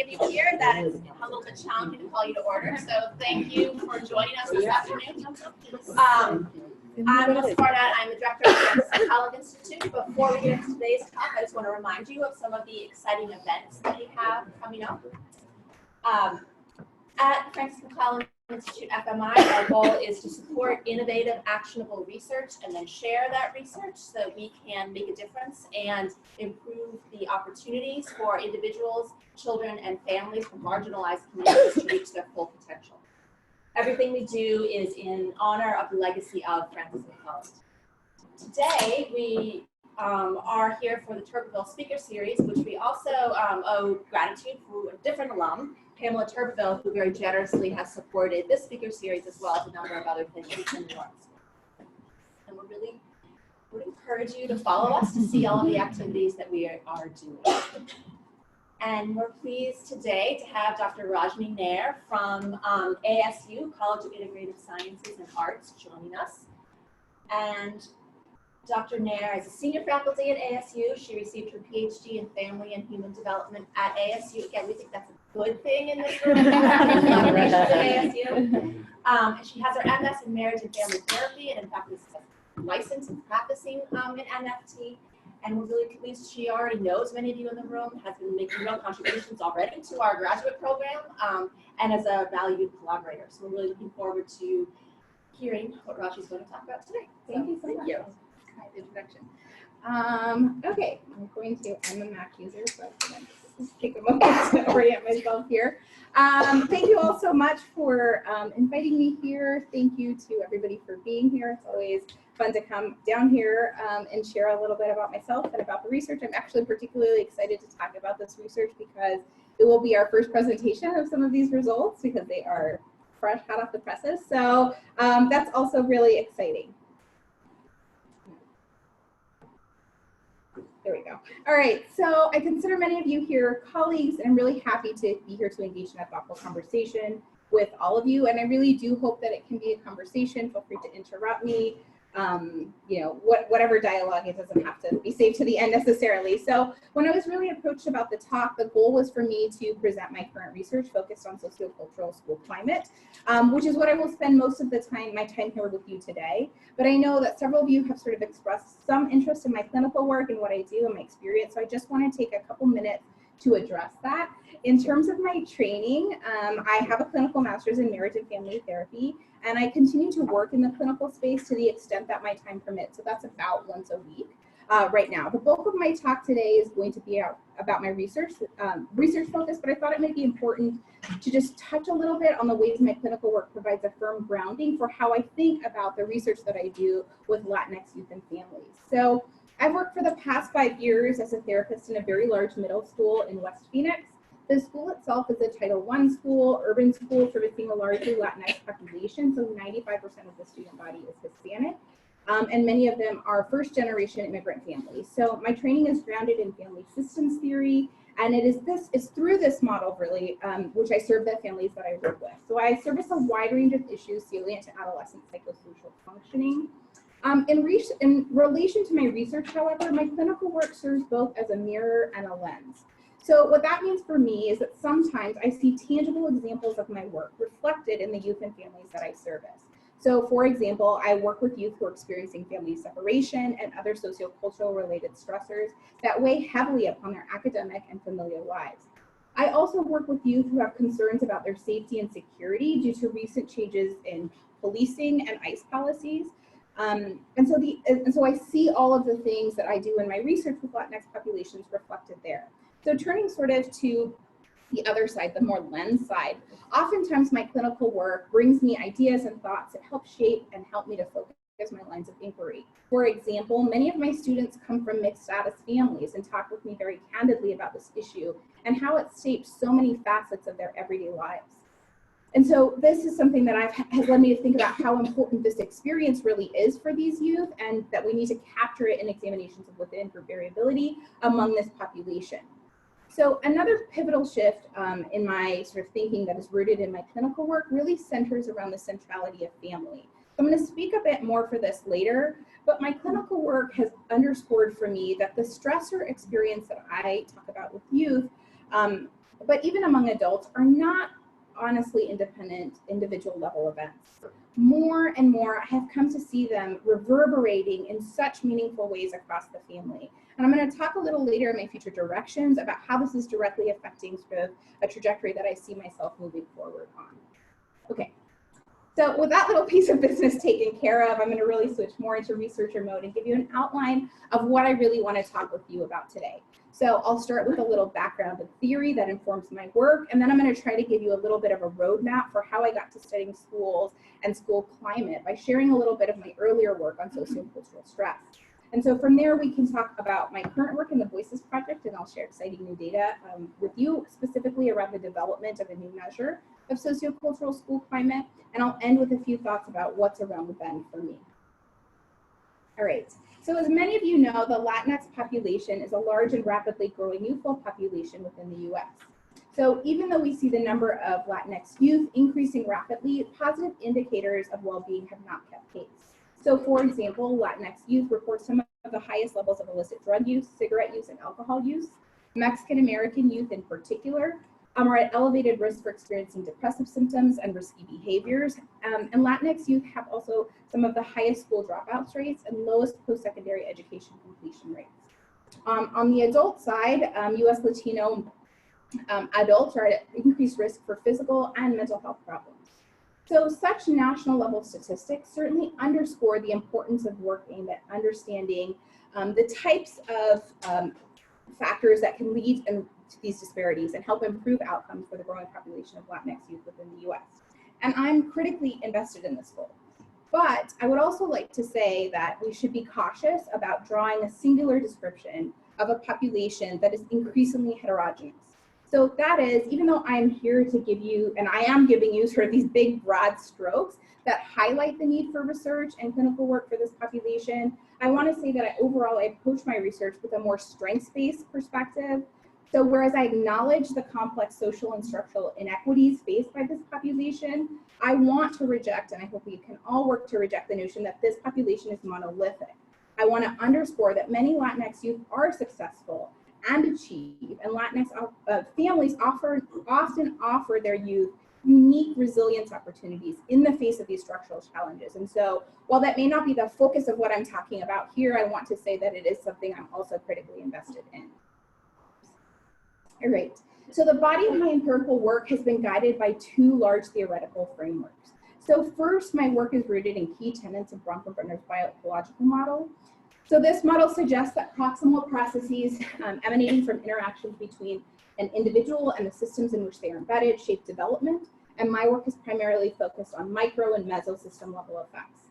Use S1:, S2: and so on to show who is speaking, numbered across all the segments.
S1: many of you here that it's a little bit challenging to call you to order. So thank you for joining us this afternoon. I'm Ms. Barnett. I'm the director of the College Institute. Before we get into today's talk, I just want to remind you of some of the exciting events that we have coming up. At Francis McClellan Institute FMI, our goal is to support innovative, actionable research and then share that research so that we can make a difference and improve the opportunities for individuals, children, and families from marginalized communities to reach their full potential. Everything we do is in honor of the legacy of Francis McClellan. Today, we are here for the Turbeville Speaker Series, which we also owe gratitude to a different alum, Pamela Turbeville, who very generously has supported this speaker series as well as a number of other things in New York. And we really would encourage you to follow us to see all of the activities that we are doing. And we're pleased today to have Dr. Rajni Nair from ASU, College of Integrative Sciences and Arts, joining us. And Dr. Nair is a senior faculty at ASU. She received her PhD in Family and Human Development at ASU. Again, we think that's a good thing in this room to have collaborations at ASU. And she has her MS in Marriage and Family Therapy, and in fact is licensed and practicing in NFT. And we're really pleased she already knows many of you in the room, has been making real contributions already to our graduate program, and as a valued collaborator. So we're really looking forward to hearing what Rajni's going to talk about today.
S2: Thank you so much.
S1: Thank you.
S2: Kind introduction. Okay, I'm a Mac user, so I'm going to take a moment to orient myself here. Thank you all so much for inviting me here. Thank you to everybody for being here. It's always fun to come down here and share a little bit about myself and about the research. I'm actually particularly excited to talk about this research because it will be our first presentation of some of these results because they are fresh, hot off the presses. So that's also really exciting. There we go. All right, so I consider many of you here colleagues, and I'm really happy to be here to engage in a thoughtful conversation with all of you. And I really do hope that it can be a conversation. Feel free to interrupt me. Whatever dialogue, it doesn't have to be saved to the end necessarily. So when I was really approached about the talk, the goal was for me to present my current research focused on sociocultural school climate, which is what I will spend most of my time here with you today. But I know that several of you have sort of expressed some interest in my clinical work and what I do and my experience. So I just want to take a couple minutes to address that. In terms of my training, I have a clinical master's in marriage and family therapy, and I continue to work in the clinical space to the extent that my time permits. So that's about once a week right now. The bulk of my talk today is going to be about my research focus, but I thought it might be important to just touch a little bit on the ways my clinical work provides a firm grounding for how I think about the research that I do with Latinx youth and families. So I've worked for the past 5 years as a therapist in a very large middle school in West Phoenix. The school itself is a Title I school, urban school, servicing a largely Latinx population, so 95% of the student body is Hispanic, and many of them are first-generation immigrant families. So my training is grounded in family systems theory, and it's through this model, really, which I serve the families that I work with. So I service a wide range of issues salient to adolescent psychosocial functioning. In relation to my research, however, my clinical work serves both as a mirror and a lens. So what that means for me is that sometimes I see tangible examples of my work reflected in the youth and families that I service. So for example, I work with youth who are experiencing family separation and other sociocultural related stressors that weigh heavily upon their academic and familial lives. I also work with youth who have concerns about their safety and security due to recent changes in policing and ICE policies. And so I see all of the things that I do in my research with Latinx populations reflected there. So turning sort of to the other side, the more lens side, oftentimes my clinical work brings me ideas and thoughts that help shape and help me to focus my lines of inquiry. For example, many of my students come from mixed status families and talk with me very candidly about this issue and how it shapes so many facets of their everyday lives. And so this is something that has led me to think about how important this experience really is for these youth, and that we need to capture it in examinations of within for variability among this population. So another pivotal shift in my sort of thinking that is rooted in my clinical work really centers around the centrality of family. So I'm going to speak a bit more for this later, but my clinical work has underscored for me that the stressor experience that I talk about with youth but even among adults, are not honestly independent individual level events. More and more, I have come to see them reverberating in such meaningful ways across the family. And I'm going to talk a little later in my future directions about how this is directly affecting sort of a trajectory that I see myself moving forward on. Okay. So with that little piece of business taken care of, I'm going to really switch more into researcher mode and give you an outline of what I really want to talk with you about today. So I'll start with a little background of theory that informs my work, and then I'm going to try to give you a little bit of a roadmap for how I got to studying schools and school climate by sharing a little bit of my earlier work on sociocultural stress. And so from there, we can talk about my current work in the Voices Project, and I'll share exciting new data with you, specifically around the development of a new measure of sociocultural school climate, and I'll end with a few thoughts about what's around the bend for me. All right, so as many of you know, the Latinx population is a large and rapidly growing youthful population within the US. So even though we see the number of Latinx youth increasing rapidly, positive indicators of well-being have not kept pace. So for example, Latinx youth report some of the highest levels of illicit drug use, cigarette use, and alcohol use. Mexican American youth in particular are at elevated risk for experiencing depressive symptoms and risky behaviors. And Latinx youth have also some of the highest school dropouts rates and lowest post-secondary education completion rates. On the adult side, US Latino adults are at increased risk for physical and mental health problems. So such national level statistics certainly underscore the importance of work aimed at understanding the types of factors that can lead to these disparities and help improve outcomes for the growing population of Latinx youth within the US. And I'm critically invested in this goal. But I would also like to say that we should be cautious about drawing a singular description of a population that is increasingly heterogeneous. So that is, even though I'm here to give you, and I am giving you sort of these big broad strokes that highlight the need for research and clinical work for this population, I want to say that overall I approach my research with a more strengths-based perspective. So whereas I acknowledge the complex social and structural inequities faced by this population, I want to reject, and I hope we can all work to reject the notion that this population is monolithic. I want to underscore that many Latinx youth are successful and achieve, and Latinx families often offer their youth unique resilience opportunities in the face of these structural challenges. And so while that may not be the focus of what I'm talking about here, I want to say that it is something I'm also critically invested in. All right, so the body of my empirical work has been guided by two large theoretical frameworks. So first, my work is rooted in key tenets of Bronfenbrenner's biological model. So this model suggests that proximal processes emanating from interactions between an individual and the systems in which they are embedded shape development, and my work is primarily focused on micro and mesosystem level effects.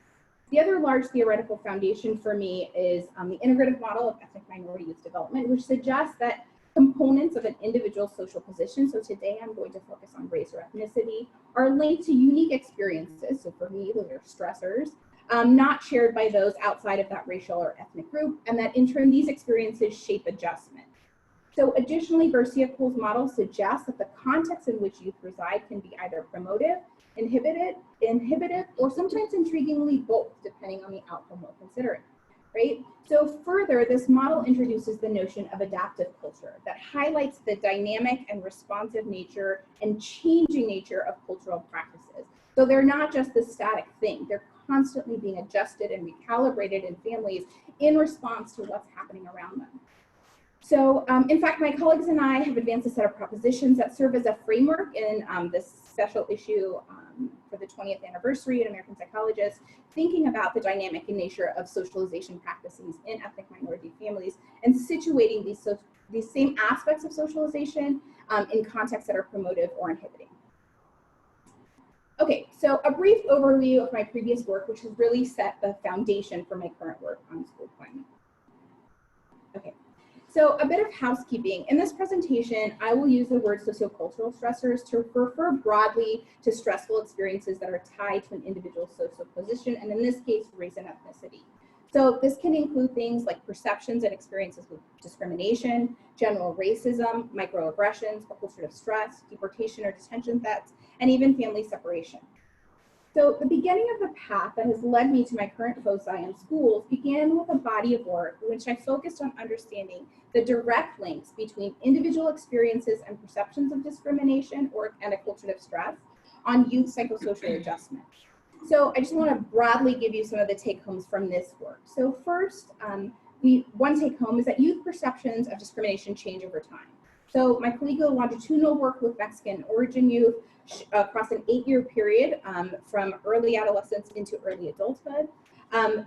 S2: The other large theoretical foundation for me is the integrative model of ethnic minority youth development, which suggests that components of an individual's social position, so today I'm going to focus on race or ethnicity, are linked to unique experiences, so for me those are stressors, not shared by those outside of that racial or ethnic group, and that in turn these experiences shape adjustment. So additionally, Garcia-Cole's model suggests that the context in which youth reside can be either promotive, inhibitive, or sometimes intriguingly both, depending on the outcome we're considering, right? So further, this model introduces the notion of adaptive culture that highlights the dynamic and responsive nature and changing nature of cultural practices. So they're not just the static thing, they're constantly being adjusted and recalibrated in families in response to what's happening around them. So in fact, my colleagues and I have advanced a set of propositions that serve as a framework in this special issue for the 20th anniversary in American Psychologists, thinking about the dynamic in nature of socialization practices in ethnic minority families and situating these same aspects of socialization in contexts that are promotive or inhibiting. Okay, so a brief overview of my previous work, which has really set the foundation for my current work on school climate. Okay. So a bit of housekeeping. In this presentation, I will use the word sociocultural stressors to refer broadly to stressful experiences that are tied to an individual's social position, and in this case, race and ethnicity. So this can include things like perceptions and experiences with discrimination, general racism, microaggressions, a culture of stress, deportation or detention threats, and even family separation. So the beginning of the path that has led me to my current foci in schools began with a body of work in which I focused on understanding the direct links between individual experiences and perceptions of discrimination and a culture of stress on youth psychosocial adjustment. So I just want to broadly give you some of the take-homes from this work. So first, one take-home is that youth perceptions of discrimination change over time. So my collegial longitudinal work with Mexican origin youth across an 8-year period from early adolescence into early adulthood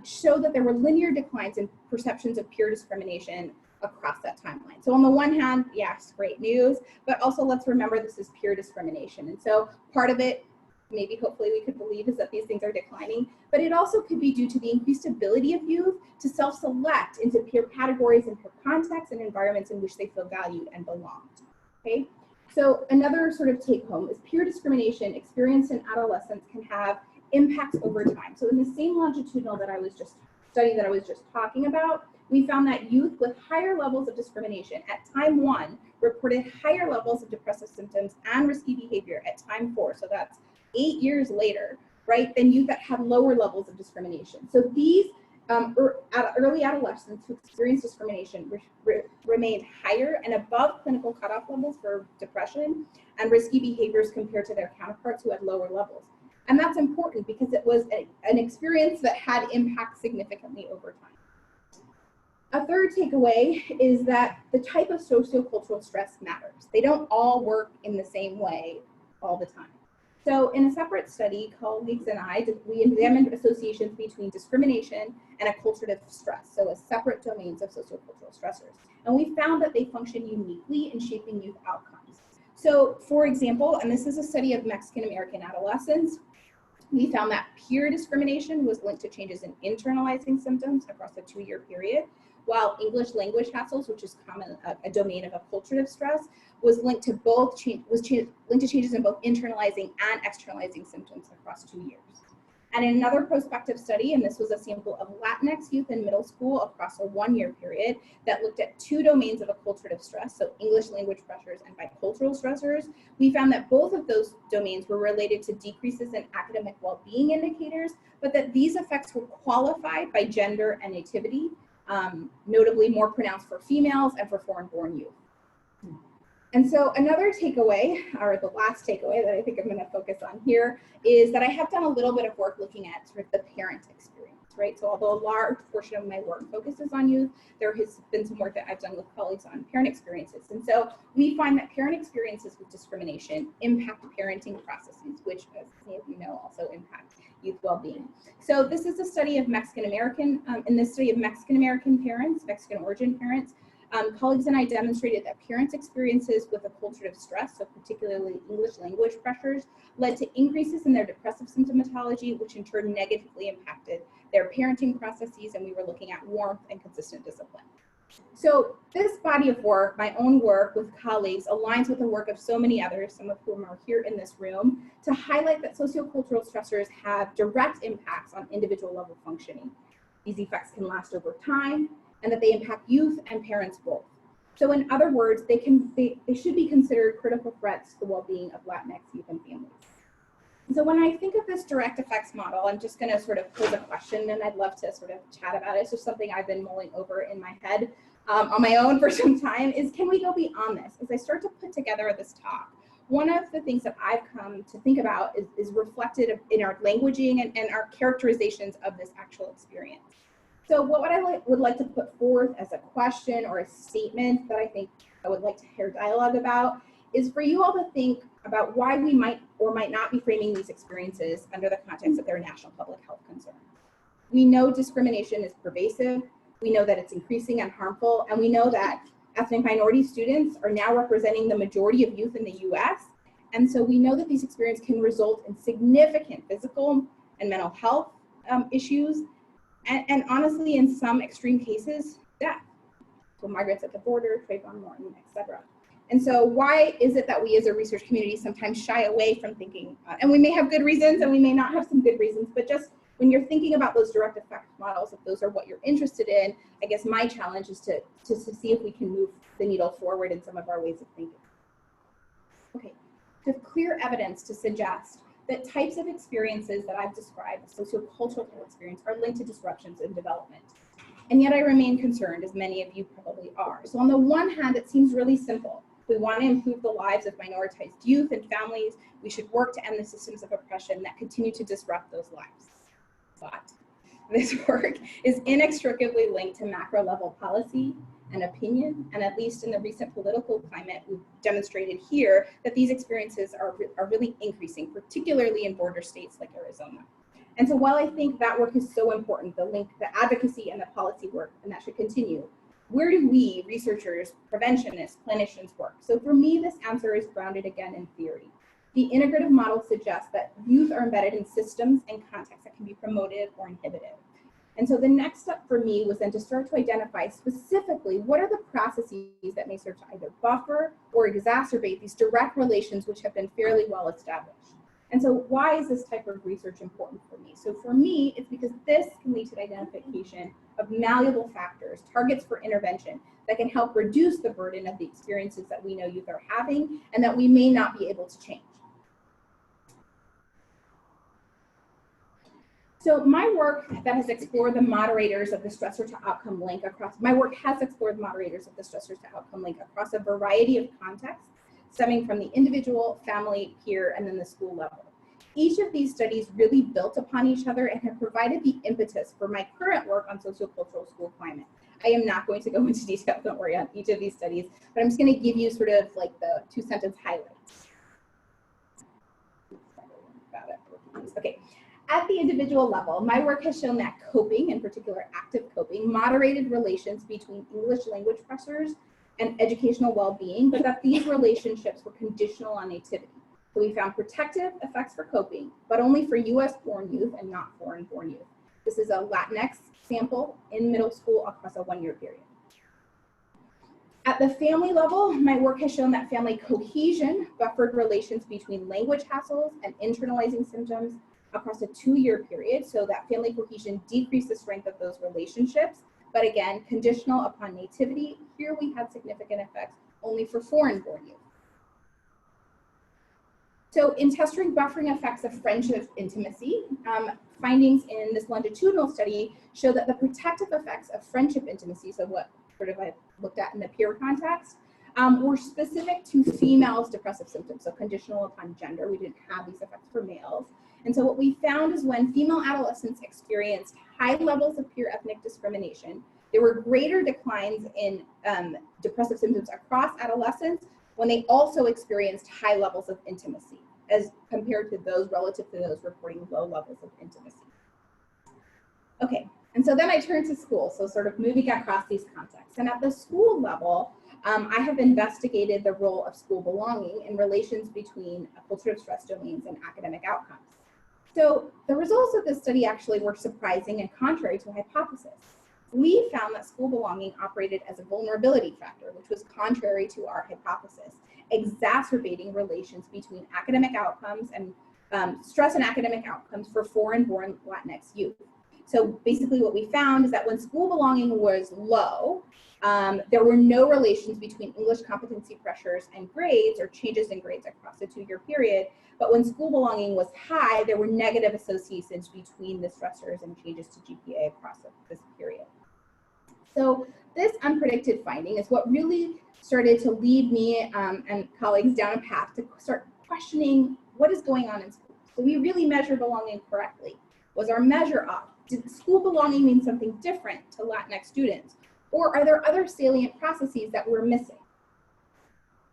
S2: showed that there were linear declines in perceptions of peer discrimination across that timeline. So on the one hand, yes, great news, but also let's remember this is peer discrimination. And so part of it, maybe hopefully we could believe, is that these things are declining, but it also could be due to the increased ability of youth to self-select into peer categories and peer contexts and environments in which they feel valued and belonged, okay? So another sort of take home is peer discrimination experienced in adolescence can have impacts over time. So in the same longitudinal study that I was just talking about, we found that youth with higher levels of discrimination at time 1 reported higher levels of depressive symptoms and risky behavior at time 4. So that's 8 years later, right, than youth that had lower levels of discrimination. So these early adolescents who experienced discrimination remained higher and above clinical cutoff levels for depression and risky behaviors compared to their counterparts who had lower levels. And that's important because it was an experience that had impact significantly over time. A third takeaway is that the type of sociocultural stress matters. They don't all work in the same way all the time. So in a separate study, colleagues and I, we examined associations between discrimination and a culture of stress, so as separate domains of sociocultural stressors. And we found that they function uniquely in shaping youth outcomes. So for example, and this is a study of Mexican American adolescents, we found that peer discrimination was linked to changes in internalizing symptoms across a 2-year period, while English language hassles, which is common a domain of acculturative stress, was linked to changes in both internalizing and externalizing symptoms across 2 years. And in another prospective study, and this was a sample of Latinx youth in middle school across a 1-year period that looked at 2 domains of acculturative stress, so English language pressures and bicultural stressors, we found that both of those domains were related to decreases in academic well-being indicators, but that these effects were qualified by gender and nativity, notably more pronounced for females and for foreign-born youth. And so another takeaway, or the last takeaway that I think I'm going to focus on here, is that I have done a little bit of work looking at sort of the parent experience, right? So although a large portion of my work focuses on youth, there has been some work that I've done with colleagues on parent experiences. And so we find that parent experiences with discrimination impact parenting processes, which, as many of you know, also impact youth well-being. So this is a study of Mexican American, in this study of Mexican American parents, Mexican origin parents, colleagues and I demonstrated that parents' experiences with a culture of stress, so particularly English language pressures, led to increases in their depressive symptomatology, which in turn negatively impacted their parenting processes, and we were looking at warmth and consistent discipline. So this body of work, my own work with colleagues, aligns with the work of so many others, some of whom are here in this room, to highlight that sociocultural stressors have direct impacts on individual level functioning. These effects can last over time, and that they impact youth and parents both. So in other words, they should be considered critical threats to the well-being of Latinx youth and families. So when I think of this direct effects model, I'm just gonna sort of pose a question, and I'd love to sort of chat about it. It's just something I've been mulling over in my head on my own for some time, is can we go beyond this? As I start to put together this talk, one of the things that I've come to think about is reflected in our languaging and our characterizations of this actual experience. So what I would like to put forth as a question or a statement that I think I would like to hear dialogue about is for you all to think about why we might or might not be framing these experiences under the context of their national public health concerns. We know discrimination is pervasive, we know that it's increasing and harmful, and we know that ethnic minority students are now representing the majority of youth in the US, and so we know that these experiences can result in significant physical and mental health issues, and honestly, in some extreme cases, death. So migrants at the border, Trayvon Martin, etc. And so why is it that we as a research community sometimes shy away from thinking, and we may have good reasons and we may not have some good reasons, but just when you're thinking about those direct effect models, if those are what you're interested in, I guess my challenge is to see if we can move the needle forward in some of our ways of thinking. Okay, there's clear evidence to suggest that types of experiences that I've described, sociocultural experience, are linked to disruptions in development. And yet I remain concerned, as many of you probably are. So on the one hand, it seems really simple. We want to improve the lives of minoritized youth and families. We should work to end the systems of oppression that continue to disrupt those lives. But this work is inextricably linked to macro level policy and opinion, and at least in the recent political climate, we've demonstrated here that these experiences are really increasing, particularly in border states like Arizona. And so while I think that work is so important, the advocacy and the policy work, and that should continue, where do we, researchers, preventionists, clinicians work? So for me, this answer is grounded again in theory. The integrative model suggests that youth are embedded in systems and contexts that can be promotive or inhibitive. And so the next step for me was then to start to identify specifically what are the processes that may serve to either buffer or exacerbate these direct relations which have been fairly well established. And so why is this type of research important for me? So for me, it's because this can lead to the identification of malleable factors, targets for intervention that can help reduce the burden of the experiences that we know youth are having and that we may not be able to change. So my work that has explored the moderators of the stressor to outcome link across, my work has explored moderators of the stressor to outcome link across a variety of contexts, stemming from the individual, family, peer, and then the school level. Each of these studies really built upon each other and have provided the impetus for my current work on sociocultural school climate. I am not going to go into detail, don't worry, on each of these studies, but I'm just going to give you sort of like the two-sentence highlights. Okay. At the individual level, my work has shown that coping, in particular active coping, moderated relations between English language pressures and educational well-being, but that these relationships were conditional on nativity. So we found protective effects for coping, but only for US-born youth and not foreign-born youth. This is a Latinx sample in middle school across a one-year period. At the family level, my work has shown that family cohesion buffered relations between language hassles and internalizing symptoms across a 2-year period, so that family cohesion decreased the strength of those relationships, but again, conditional upon nativity. Here we had significant effects only for foreign-born youth. So in testing buffering effects of friendship intimacy, findings in this longitudinal study show that the protective effects of friendship intimacy, so what sort of I looked at in the peer context, were specific to females' depressive symptoms, so conditional upon gender. We didn't have these effects for males. And so what we found is when female adolescents experienced high levels of peer ethnic discrimination, there were greater declines in depressive symptoms across adolescents when they also experienced high levels of intimacy as compared to those relative to those reporting low levels of intimacy. Okay, and so then I turned to school, so sort of moving across these contexts. And at the school level, I have investigated the role of school belonging in relations between culture of stress domains and academic outcomes. So the results of this study actually were surprising and contrary to hypothesis. We found that school belonging operated as a vulnerability factor, which was contrary to our hypothesis, exacerbating relations between academic outcomes and stress and academic outcomes for foreign-born Latinx youth. So basically what we found is that when school belonging was low, there were no relations between English competency pressures and grades or changes in grades across a 2-year period. But when school belonging was high, there were negative associations between the stressors and changes to GPA across this period. So this unpredicted finding is what really started to lead me and colleagues down a path to start questioning what is going on in school. So we really measure belonging correctly. Was our measure off? Did school belonging mean something different to Latinx students? Or are there other salient processes that we're missing?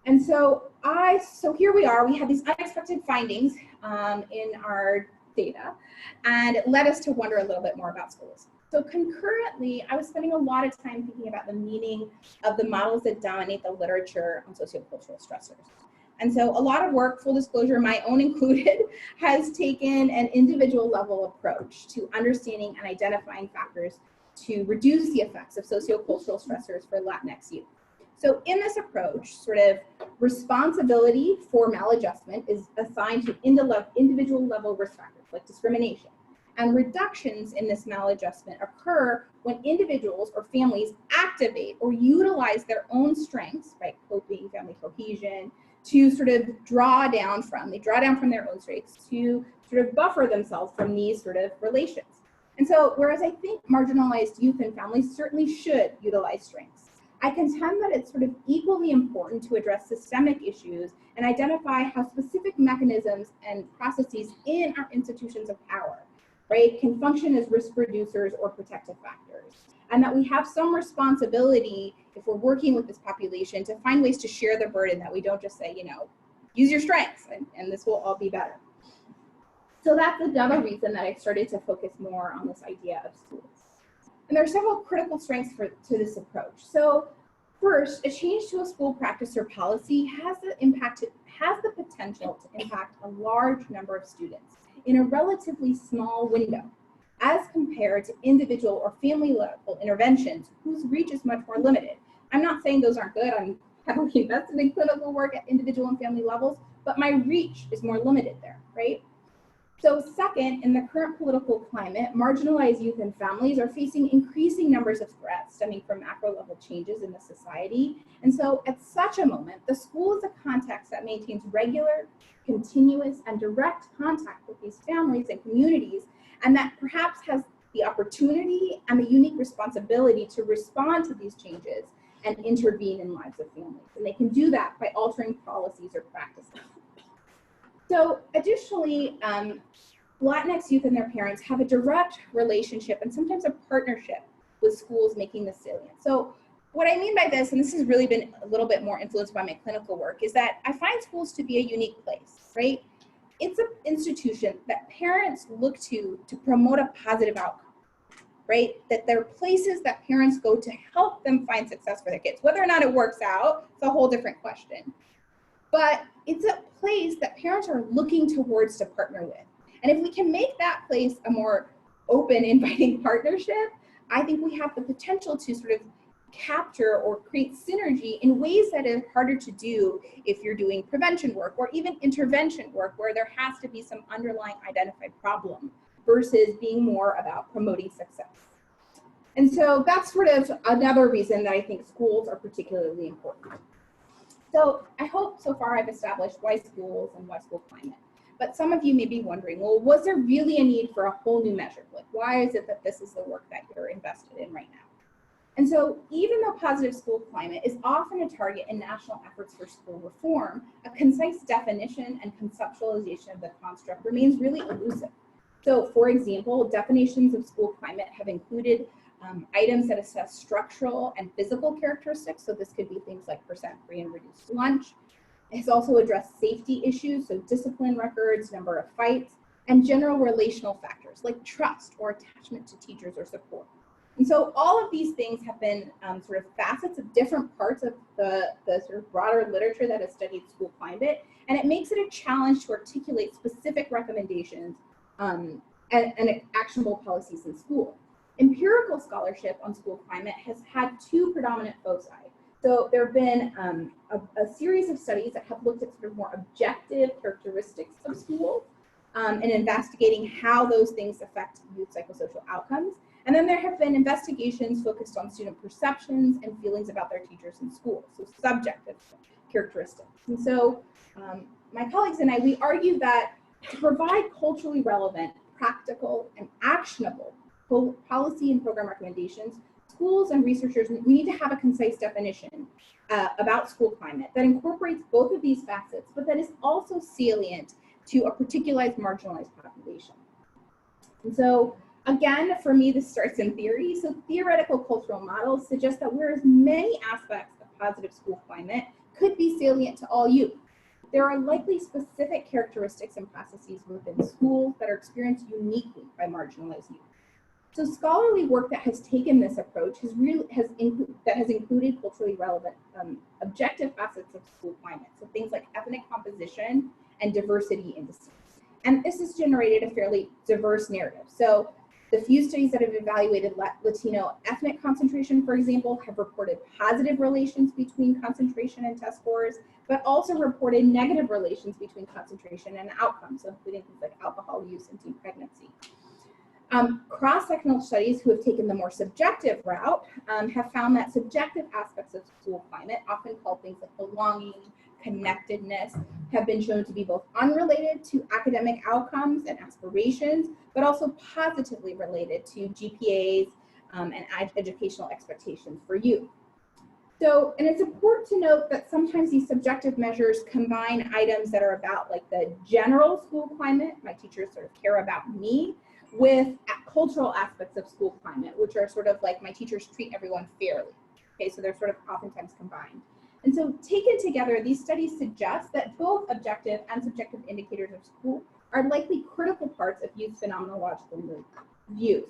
S2: And so here we are, we had these unexpected findings in our data, and it led us to wonder a little bit more about schools. So concurrently, I was spending a lot of time thinking about the meaning of the models that dominate the literature on sociocultural stressors. And so a lot of work, full disclosure, my own included, has taken an individual level approach to understanding and identifying factors to reduce the effects of sociocultural stressors for Latinx youth. So in this approach, sort of responsibility for maladjustment is assigned to individual level risk factors like discrimination. And reductions in this maladjustment occur when individuals or families activate or utilize their own strengths, right? Coping, family cohesion, to sort of draw down from. They draw down from their own strengths to sort of buffer themselves from these sort of relations. And so, whereas I think marginalized youth and families certainly should utilize strengths, I contend that it's sort of equally important to address systemic issues and identify how specific mechanisms and processes in our institutions of power, right, can function as risk reducers or protective factors. And that we have some responsibility, if we're working with this population, to find ways to share the burden, that we don't just say, you know, use your strengths and this will all be better. So that's another reason that I started to focus more on this idea of schools. And there are several critical strengths to this approach. So first, a change to a school practice or policy has the potential to impact a large number of students in a relatively small window, as compared to individual or family level interventions whose reach is much more limited. I'm not saying those aren't good. I'm heavily invested in clinical work at individual and family levels, but my reach is more limited there, right? So second, in the current political climate, marginalized youth and families are facing increasing numbers of threats stemming from macro level changes in the society. And so at such a moment, the school is a context that maintains regular, continuous, and direct contact with these families and communities, and that perhaps has the opportunity and the unique responsibility to respond to these changes and intervene in lives of families. And they can do that by altering policies or practices. So additionally, Latinx youth and their parents have a direct relationship and sometimes a partnership with schools making this salient. So what I mean by this, and this has really been a little bit more influenced by my clinical work, is that I find schools to be a unique place, right? It's an institution that parents look to promote a positive outcome, right? That they're places that parents go to help them find success for their kids. Whether or not it works out, it's a whole different question. But it's a place that parents are looking towards to partner with. And if we can make that place a more open, inviting partnership, I think we have the potential to sort of capture or create synergy in ways that are harder to do if you're doing prevention work or even intervention work, where there has to be some underlying identified problem versus being more about promoting success. And so that's sort of another reason that I think schools are particularly important. So I hope so far I've established why schools and why school climate. But some of you may be wondering, well, was there really a need for a whole new measure? Like, why is it that this is the work that you're invested in right now? And so even though positive school climate is often a target in national efforts for school reform, a concise definition and conceptualization of the construct remains really elusive. So for example, definitions of school climate have included items that assess structural and physical characteristics. So this could be things like percent free and reduced lunch. It has also addressed safety issues, so discipline records, number of fights, and general relational factors like trust or attachment to teachers or support. And so all of these things have been sort of facets of different parts of the sort of broader literature that has studied school climate, and it makes it a challenge to articulate specific recommendations and actionable policies in school. Empirical scholarship on school climate has had two predominant foci. So there have been a series of studies that have looked at sort of more objective characteristics of schools and investigating how those things affect youth psychosocial outcomes. And then there have been investigations focused on student perceptions and feelings about their teachers in school, so subjective characteristics. And so my colleagues and I, we argue that to provide culturally relevant, practical, and actionable policy and program recommendations, schools and researchers, we need to have a concise definition about school climate that incorporates both of these facets, but that is also salient to a particularized marginalized population. And so again, for me, this starts in theory. So theoretical cultural models suggest that whereas many aspects of positive school climate could be salient to all youth, there are likely specific characteristics and processes within schools that are experienced uniquely by marginalized youth. So scholarly work that has taken this approach has included culturally relevant objective facets of school climate. So things like ethnic composition and diversity indices. And this has generated a fairly diverse narrative. So the few studies that have evaluated Latino ethnic concentration, for example, have reported positive relations between concentration and test scores, but also reported negative relations between concentration and outcomes, so including things like alcohol use and teen pregnancy. Cross-sectional studies who have taken the more subjective route have found that subjective aspects of school climate, often called things like belonging, connectedness have been shown to be both unrelated to academic outcomes and aspirations, but also positively related to GPAs and educational expectations for youth. So, and it's important to note that sometimes these subjective measures combine items that are about like the general school climate, my teachers sort of care about me, with cultural aspects of school climate, which are sort of like my teachers treat everyone fairly. Okay, so they're sort of oftentimes combined. And so taken together, these studies suggest that both objective and subjective indicators of school are likely critical parts of youth phenomenological views.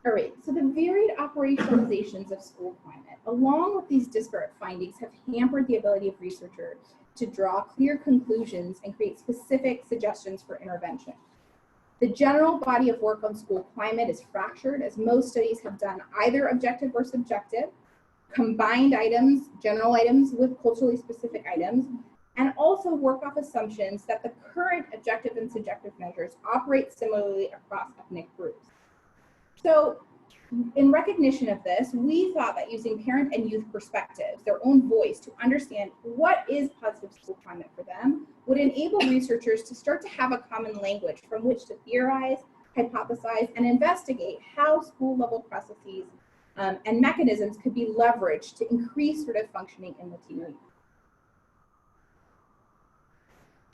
S2: All right, so the varied operationalizations of school climate, along with these disparate findings, have hampered the ability of researchers to draw clear conclusions and create specific suggestions for intervention. The general body of work on school climate is fractured, as most studies have done either objective or subjective, combined items, general items with culturally specific items, and also work off assumptions that the current objective and subjective measures operate similarly across ethnic groups. So in recognition of this, we thought that using parent and youth perspectives, their own voice, to understand what is positive school climate for them would enable researchers to start to have a common language from which to theorize, hypothesize, and investigate how school level processes and mechanisms could be leveraged to increase sort of functioning in Latino youth.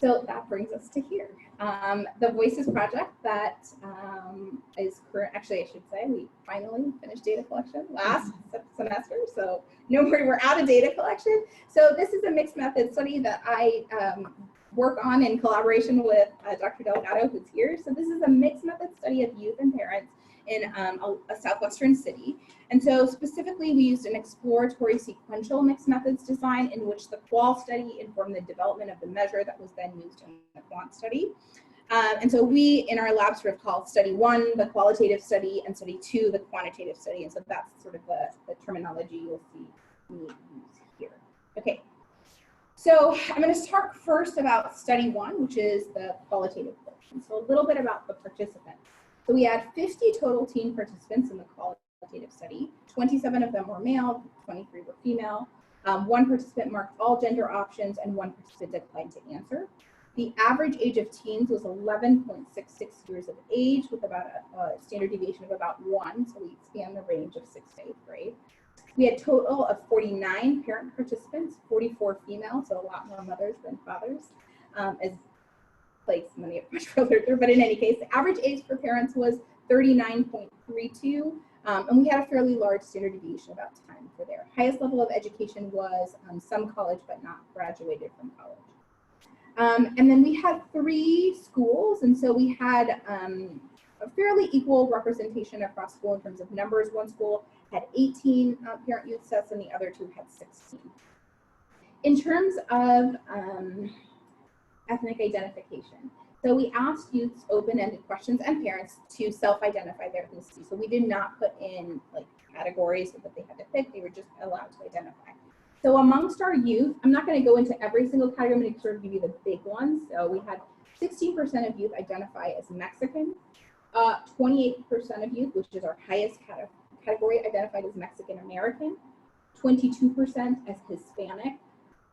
S2: So that brings us to here. The Voices project that is current, actually I should say, we finally finished data collection last semester, so no more, we're out of data collection. So this is a mixed method study that I work on in collaboration with Dr. Delgado, who's here. So this is a mixed method study of youth and parents in a southwestern city. And so specifically, we used an exploratory sequential mixed methods design in which the qual study informed the development of the measure that was then used in the quant study. And so we, in our lab, sort of call study 1 the qualitative study and study 2 the quantitative study. And so that's sort of the terminology you'll see me use here. Okay. So I'm going to talk first about study 1, which is the qualitative portion. So a little bit about the participants. So we had 50 total teen participants in the qualitative study. 27 of them were male, 23 were female. 1 participant marked all gender options and 1 participant declined to answer. The average age of teens was 11.66 years of age with about a standard deviation of about 1. So we span the range of 6th to 8th grade. We had a total of 49 parent participants, 44 female, so a lot more mothers than fathers, as like many of much further, but in any case, the average age for parents was 39.32, and we had a fairly large standard deviation about time for their highest level of education was some college, but not graduated from college. And then we had 3 schools, and so we had a fairly equal representation across school in terms of numbers. 1 school had 18 parent youth sets, and the other 2 had 16. In terms of ethnic identification. So we asked youths open-ended questions and parents to self-identify their ethnicity. So we did not put in like categories that they had to pick, they were just allowed to identify. So amongst our youth, I'm not going to go into every single category, I'm going to sort of give you the big ones. So we had 16% of youth identify as Mexican, 28% of youth, which is our highest category, identified as Mexican American, 22% as Hispanic,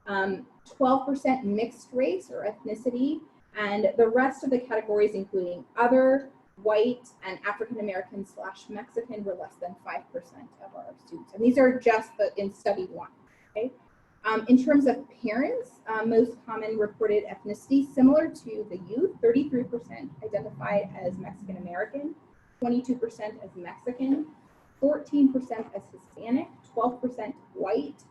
S2: 12% mixed race or ethnicity, and the rest of the categories, including other, white, and African American / Mexican, were less than 5% of our students. And these are just in study 1. Okay. In terms of parents, most common reported ethnicity similar to the youth, 33% identified as Mexican American, 22% as Mexican, 14% as Hispanic, 12% white,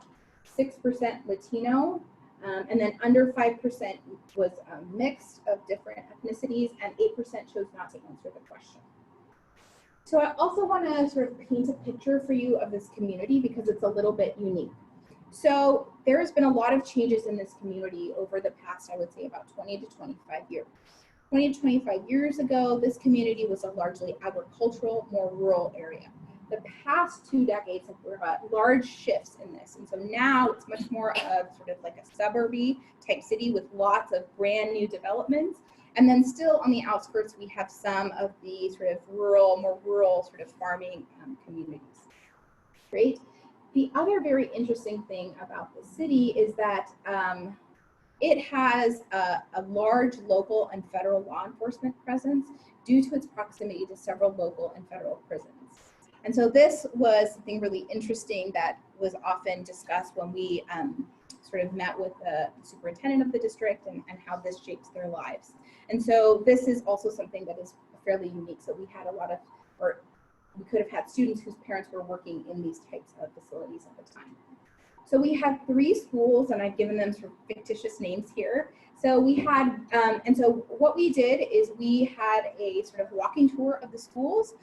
S2: 6% Latino, and then under 5% was mixed of different ethnicities, and 8% chose not to answer the question. So I also want to sort of paint a picture for you of this community because it's a little bit unique. So there has been a lot of changes in this community over the past, I would say, about 20 to 25 years. 20 to 25 years ago, this community was a largely agricultural, more rural area. The past 2 decades have brought large shifts in this. And so now it's much more of sort of like a suburby type city with lots of brand new developments. And then still on the outskirts, we have some of the sort of rural, more rural sort of farming communities. Great. The other very interesting thing about the city is that it has a large local and federal law enforcement presence due to its proximity to several local and federal prisons. And so this was something really interesting that was often discussed when we sort of met with the superintendent of the district and how this shapes their lives. And so this is also something that is fairly unique. So we had a lot of, or we could have had students whose parents were working in these types of facilities at the time. So we had 3 schools, and I've given them sort of fictitious names here. So we had, and so what we did is we had a sort of walking tour of the schools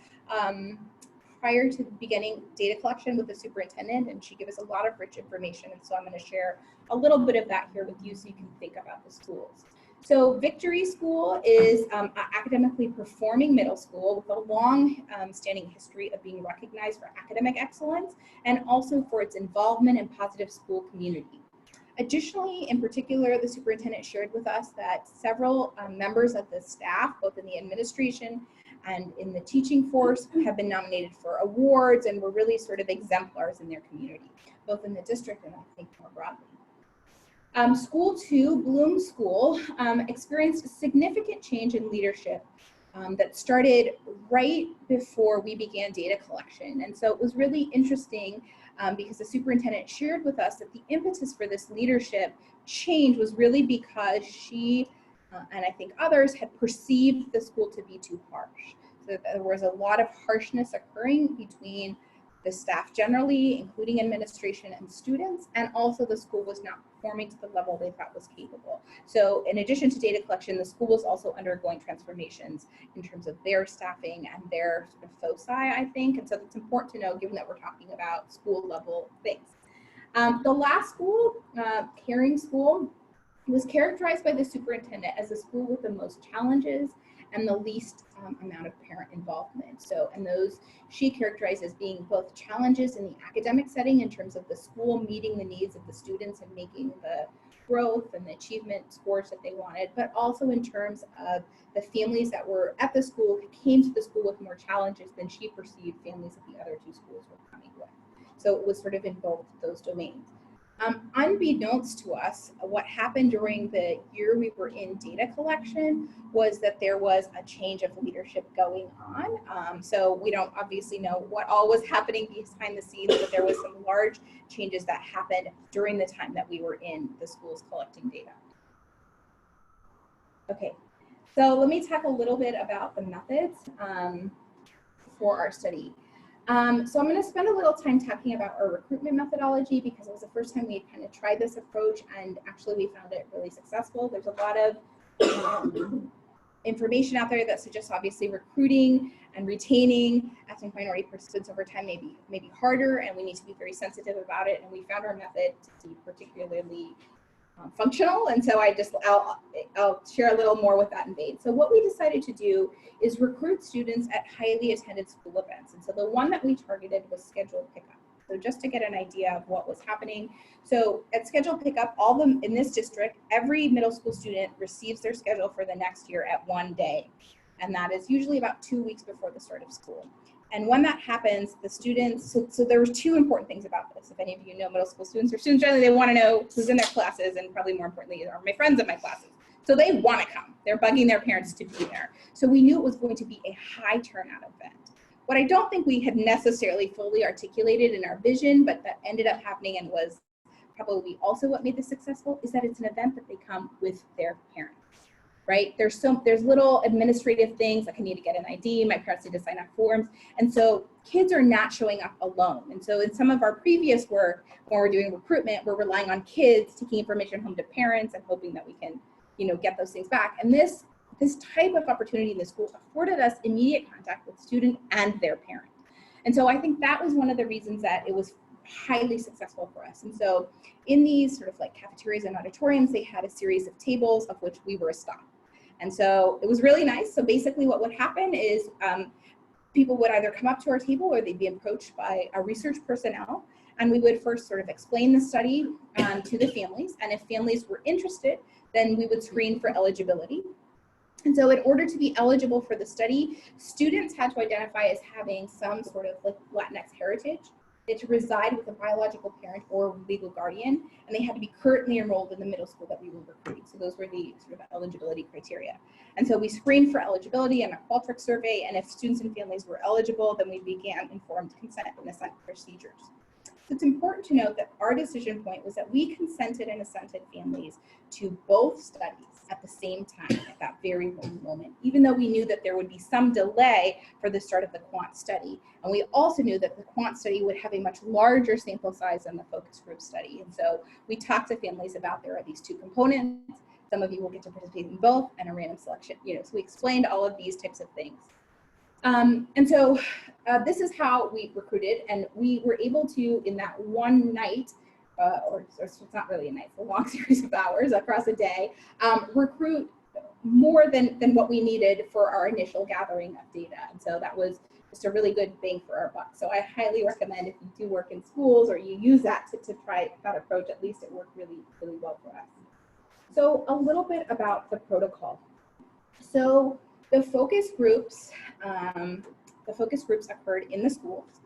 S2: prior to beginning data collection with the superintendent, and she gave us a lot of rich information. And so I'm going to share a little bit of that here with you so you can think about the schools. So Victory School is an academically performing middle school with a long standing history of being recognized for academic excellence and also for its involvement in positive school community. Additionally, in particular, the superintendent shared with us that several members of the staff, both in the administration and in the teaching force, have been nominated for awards and were really sort of exemplars in their community, both in the district and I think more broadly. School 2, Bloom School, experienced a significant change in leadership that started right before we began data collection. And so it was really interesting because the superintendent shared with us that the impetus for this leadership change was really because she and I think others had perceived the school to be too harsh. So there was a lot of harshness occurring between the staff generally, including administration and students, and also the school was not performing to the level they thought was capable. So in addition to data collection, the school was also undergoing transformations in terms of their staffing and their sort of foci, I think. And so it's important to know, given that we're talking about school level things. The last school, Caring School, was characterized by the superintendent as the school with the most challenges and the least amount of parent involvement. So, and those she characterized as being both challenges in the academic setting in terms of the school meeting the needs of the students and making the growth and the achievement scores that they wanted, but also in terms of the families that were at the school who came to the school with more challenges than she perceived families at the other 2 schools were coming with. So it was sort of in both those domains. Unbeknownst to us, what happened during the year we were in data collection was that there was a change of leadership going on. So we don't obviously know what all was happening behind the scenes, but there was some large changes that happened during the time that we were in the schools collecting data. Okay, so let me talk a little bit about the methods for our study. So I'm going to spend a little time talking about our recruitment methodology because it was the first time we had kind of tried this approach, and actually we found it really successful. There's a lot of information out there that suggests obviously recruiting and retaining ethnic minority participants over time may be harder, and we need to be very sensitive about it. And we found our method to be particularly functional, and so I'll share a little more with that in vein. So what we decided to do is recruit students at highly attended school events, and so the one that we targeted was scheduled pickup. So just to get an idea of what was happening, so at scheduled pickup, all of them in this district, every middle school student receives their schedule for the next year at one day, and that is usually about 2 weeks before the start of school. And when that happens, the students, so there were 2 important things about this. If any of you know middle school students or students generally, they want to know who's in their classes, and probably more importantly, are my friends in my classes. So they want to come. They're bugging their parents to be there. So we knew it was going to be a high turnout event. What I don't think we had necessarily fully articulated in our vision, but that ended up happening and was probably also what made this successful, is that it's an event that they come with their parents. Right? There's little administrative things, like I need to get an ID, my parents need to sign up forms. And so kids are not showing up alone. And so in some of our previous work, when we're doing recruitment, we're relying on kids taking information home to parents and hoping that we can, get those things back. And this type of opportunity in the school afforded us immediate contact with student and their parent. And so I think that was one of the reasons that it was highly successful for us. And so in these sort of like cafeterias and auditoriums, they had a series of tables of which we were a stop. And so it was really nice. So basically what would happen is people would either come up to our table or they'd be approached by our research personnel. And we would first sort of explain the study to the families. And if families were interested, then we would screen for eligibility. And so in order to be eligible for the study, students had to identify as having some sort of like Latinx heritage. to reside with a biological parent or legal guardian, and they had to be currently enrolled in the middle school that we were recruiting. So those were the sort of eligibility criteria. And so we screened for eligibility in a Qualtrics survey, and if students and families were eligible, then we began informed consent and assent procedures. So it's important to note that our decision point was that we consented and assented families to both studies at the same time at that very moment, even though we knew that there would be some delay for the start of the quant study. And we also knew that the quant study would have a much larger sample size than the focus group study. And so we talked to families about there are these two components. Some of you will get to participate in both and a random selection. So we explained all of these types of things. And so this is how we recruited, and we were able to, in that one night, or it's not really a night, it's a long series of hours across a day, recruit more than what we needed for our initial gathering of data. And so that was just a really good bang for our buck. So I highly recommend if you do work in schools or you use that to try that approach, at least it worked really, really well for us. So a little bit about the protocol. So the focus groups occurred in the schools,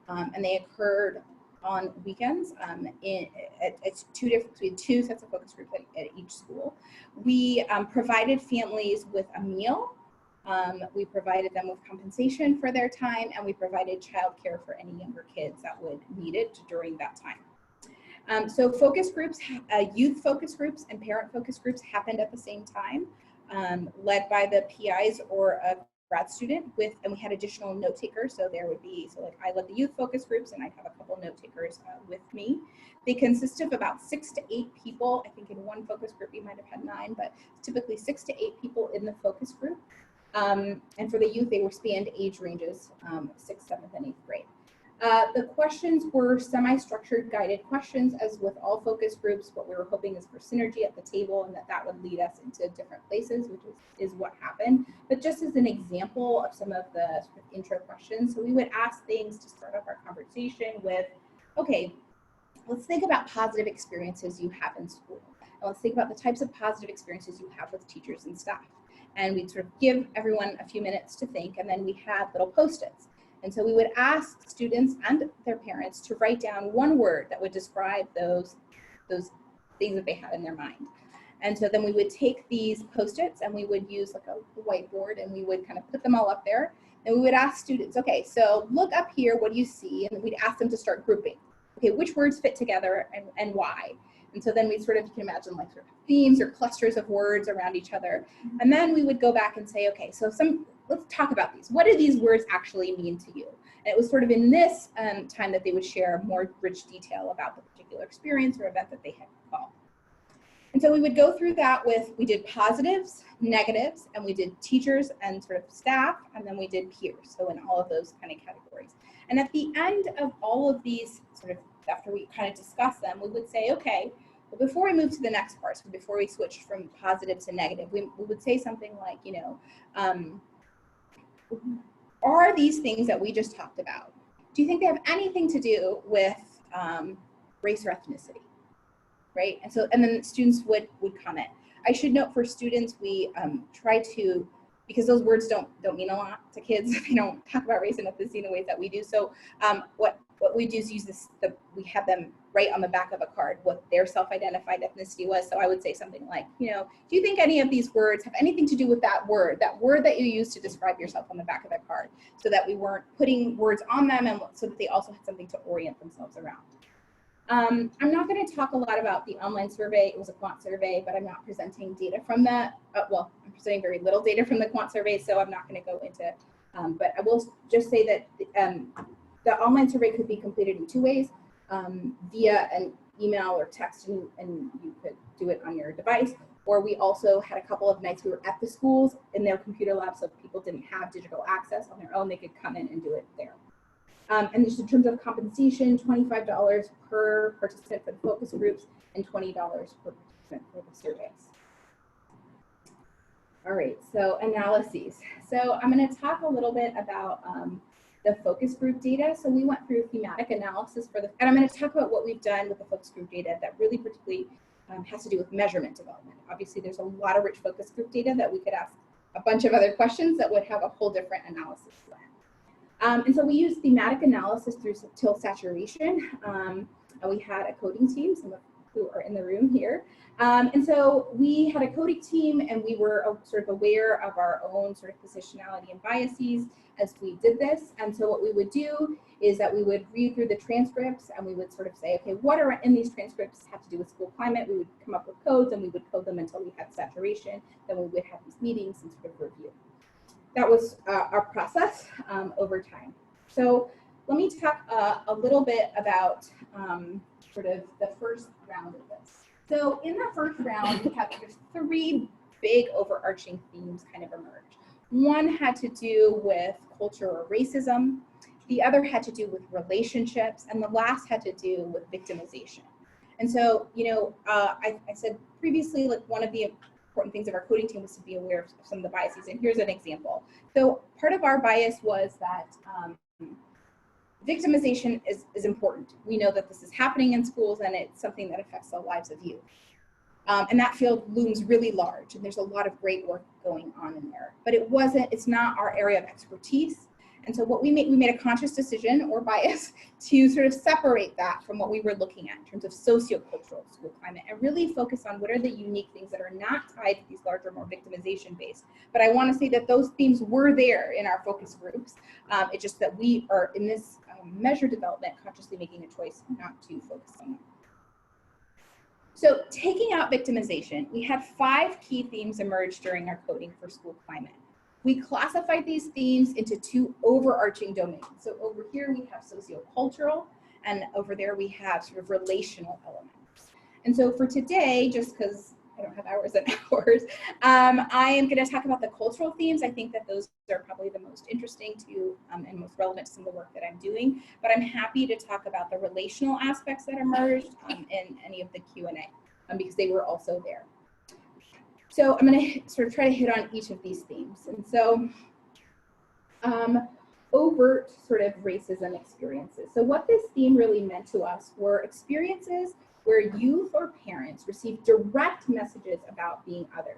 S2: and they occurred on weekends. It's we had two sets of focus groups at each school. We provided families with a meal. We provided them with compensation for their time, and we provided childcare for any younger kids that would need it during that time. So focus groups, youth focus groups and parent focus groups happened at the same time. Led by the PIs or a grad student and we had additional note takers. So there would be, like I led the youth focus groups and I'd have a couple note takers with me. They consist of about 6 to 8 people. I think in one focus group, we might've had 9, but typically 6 to 8 people in the focus group. And for the youth, they were spanned age ranges, 6th, 7th, and 8th grade. The questions were semi-structured guided questions, as with all focus groups. What we were hoping is for synergy at the table and that would lead us into different places, which is what happened. But just as an example of some of the sort of intro questions, so we would ask things to start off our conversation with, okay, let's think about positive experiences you have in school. And let's think about the types of positive experiences you have with teachers and staff. And we'd sort of give everyone a few minutes to think, and then we had little Post-its. And so we would ask students and their parents to write down one word that would describe those things that they had in their mind. And so then we would take these Post-its and we would use like a whiteboard and we would kind of put them all up there. And we would ask students, okay, so look up here, what do you see? And we'd ask them to start grouping. Okay, which words fit together and why? And so then we sort of, you can imagine like sort of themes or clusters of words around each other. And then we would go back and say, okay, so let's talk about these. What do these words actually mean to you? And it was sort of in this time that they would share more rich detail about the particular experience or event that they had recalled. And so we would go through that we did positives, negatives, and we did teachers and sort of staff, and then we did peers. So in all of those kind of categories. And at the end of all of these sort of, after we kind of discussed them, we would say, okay, well, before we move to the next part, so before we switched from positive to negative, we would say something like, are these things that we just talked about, do you think they have anything to do with race or ethnicity, right? And then students would comment. I should note for students, we try to, because those words don't mean a lot to kids, they don't talk about race and ethnicity in the ways that we do. So what we do is use this, we have them write on the back of a card what their self-identified ethnicity was. So I would say something like, do you think any of these words have anything to do with that word that you use to describe yourself on the back of the card, so that we weren't putting words on them and so that they also had something to orient themselves around. I'm not going to talk a lot about the online survey. It was a quant survey, but I'm not presenting data from that. Well, I'm presenting very little data from the quant survey, so I'm not going to go into, but I will just say that the online survey could be completed in 2 ways, via an email or text, and you could do it on your device. Or we also had a couple of nights we were at the schools in their computer labs, so if people didn't have digital access on their own, they could come in and do it there. And just in terms of compensation, $25 per participant for the focus groups and $20 per participant for the surveys. All right, so analyses. So I'm going to talk a little bit about the focus group data. So we went through thematic analysis and I'm going to talk about what we've done with the focus group data that really particularly has to do with measurement development. Obviously, there's a lot of rich focus group data that we could ask a bunch of other questions that would have a whole different analysis plan. And so we used thematic analysis through till saturation. And we had a coding team, some of who are in the room here. And so we had a coding team, and we were sort of aware of our own sort of positionality and biases as we did this. And so what we would do is that we would read through the transcripts, and we would sort of say, okay, what are in these transcripts have to do with school climate? We would come up with codes, and we would code them until we had saturation. Then we would have these meetings and sort of review. That was our process over time. So let me talk a little bit about sort of the first round of this. So in the first round, we have just 3 big overarching themes kind of emerge. One had to do with culture or racism. The other had to do with relationships, and the last had to do with victimization. And so, you know, I said previously, like one of the important things of our coding team was to be aware of some of the biases. And here's an example. So part of our bias was that victimization is important. We know that this is happening in schools, and it's something that affects the lives of youth. And that field looms really large, and there's a lot of great work going on in there. But it's not our area of expertise. And so what we made a conscious decision or bias to sort of separate that from what we were looking at in terms of sociocultural school climate, and really focus on what are the unique things that are not tied to these larger, more victimization based. But I want to say that those themes were there in our focus groups. It's just that we are in this measure development consciously making a choice not to focus on them. So taking out victimization, we had 5 key themes emerge during our coding for school climate. We classified these themes into 2 overarching domains. So over here we have sociocultural, and over there we have sort of relational elements. And so for today, just because I don't have hours and hours, I am going to talk about the cultural themes. I think that those are probably the most interesting to and most relevant to some of the work that I'm doing. But I'm happy to talk about the relational aspects that emerged in any of the Q&A because they were also there. So I'm going to sort of try to hit on each of these themes. And so overt sort of racism experiences. So what this theme really meant to us were experiences where youth or parents received direct messages about being other.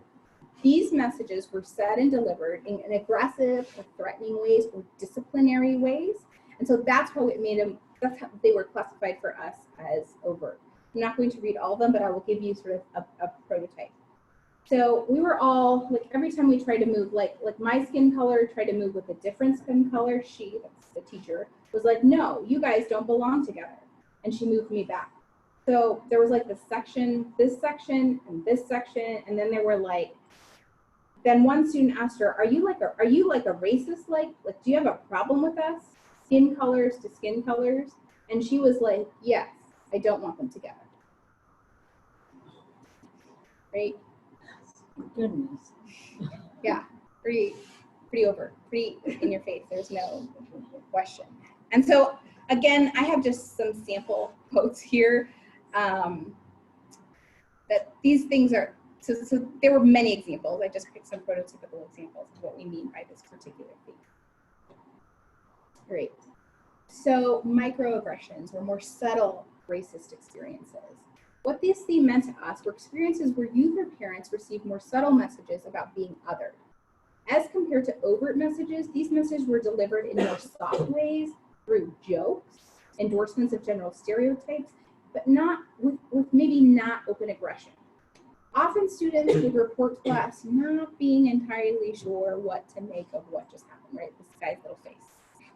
S2: These messages were said and delivered in aggressive or threatening ways or disciplinary ways. And so that's how it made them, that's how they were classified for us as overt. I'm not going to read all of them, but I will give you sort of a prototype. So we were all, like every time we tried to move, like my skin color tried to move with a different skin color, she, that's the teacher, was like, no, you guys don't belong together. And she moved me back. So there was like this section, and this section, and then there were like, then one student asked her, are you like a racist, like do you have a problem with us? Skin colors to skin colors? And she was like, yes, I don't want them together. Right?
S3: Goodness.
S2: Yeah, pretty over, pretty in your face. There's no question. And so again, I have just some sample quotes here that these things are, so there were many examples. I just picked some prototypical examples of what we mean by this particular theme. Great. So microaggressions were more subtle racist experiences. What this theme meant to us were experiences where youth or parents received more subtle messages about being othered. As compared to overt messages, these messages were delivered in more soft ways through jokes, endorsements of general stereotypes, but not with maybe not open aggression. Often students would report to class not being entirely sure what to make of what just happened, right? This guy's little face.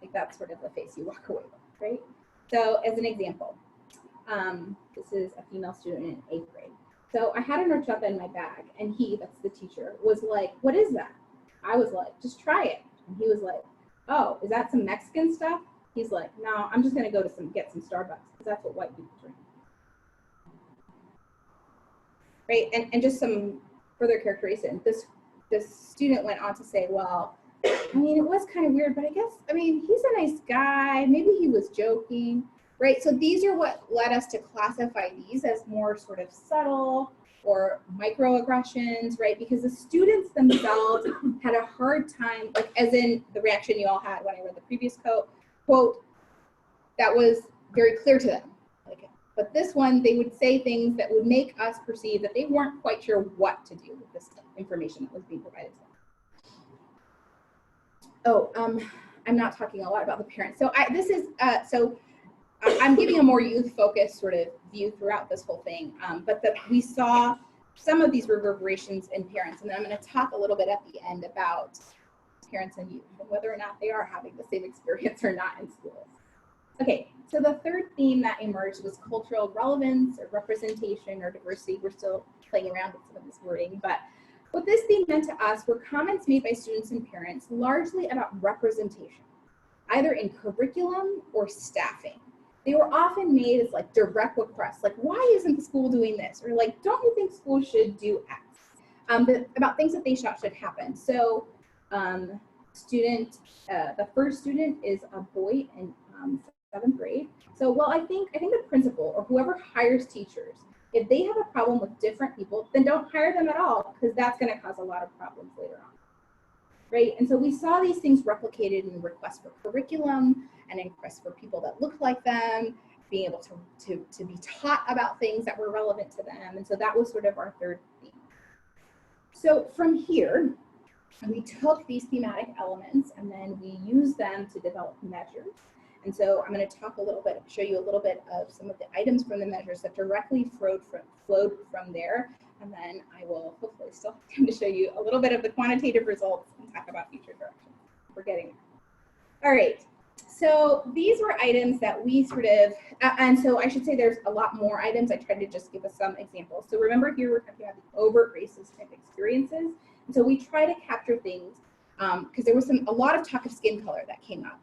S2: Like that's sort of the face you walk away with, right? So as an example, this is a female student in 8th grade. So I had an horchata in my bag, and he, that's the teacher, was like, what is that? I was like, just try it. And he was like, oh, is that some Mexican stuff? He's like, no, I'm just gonna go to get some Starbucks, because that's what white people drink. Right, and just some further characterization. This student went on to say, well, I mean, it was kind of weird, but I guess, I mean, he's a nice guy. Maybe he was joking. Right, so these are what led us to classify these as more sort of subtle or microaggressions, right? Because the students themselves had a hard time, like as in the reaction you all had when I read the previous quote, that was very clear to them. Like, but this one, they would say things that would make us perceive that they weren't quite sure what to do with this information that was being provided to them. Oh, I'm not talking a lot about the parents. So I'm giving a more youth-focused sort of view throughout this whole thing, but that we saw some of these reverberations in parents, and then I'm going to talk a little bit at the end about parents and youth and whether or not they are having the same experience or not in schools. Okay, so the third theme that emerged was cultural relevance or representation or diversity. We're still playing around with some of this wording, but what this theme meant to us were comments made by students and parents largely about representation, either in curriculum or staffing. They were often made as like direct requests, like, why isn't the school doing this? Or like, don't you think school should do X? About things that they thought should happen. So the first student is a boy in 7th grade. So, well, I think the principal or whoever hires teachers, if they have a problem with different people, then don't hire them at all, because that's going to cause a lot of problems later on. Right? And so we saw these things replicated in requests for curriculum and in requests for people that looked like them, being able to be taught about things that were relevant to them. And so that was sort of our third theme. So from here, we took these thematic elements and then we used them to develop measures. And so I'm going to talk a little bit, show you a little bit of some of the items from the measures that directly flowed from there. And then I will hopefully still have time to show you a little bit of the quantitative results and talk about future directions. We're getting there. All right. So these were items that we sort of, and so I should say there's a lot more items. I tried to just give us some examples. So remember here we're talking about the overt racist type experiences. And so we try to capture things because there was a lot of talk of skin color that came up.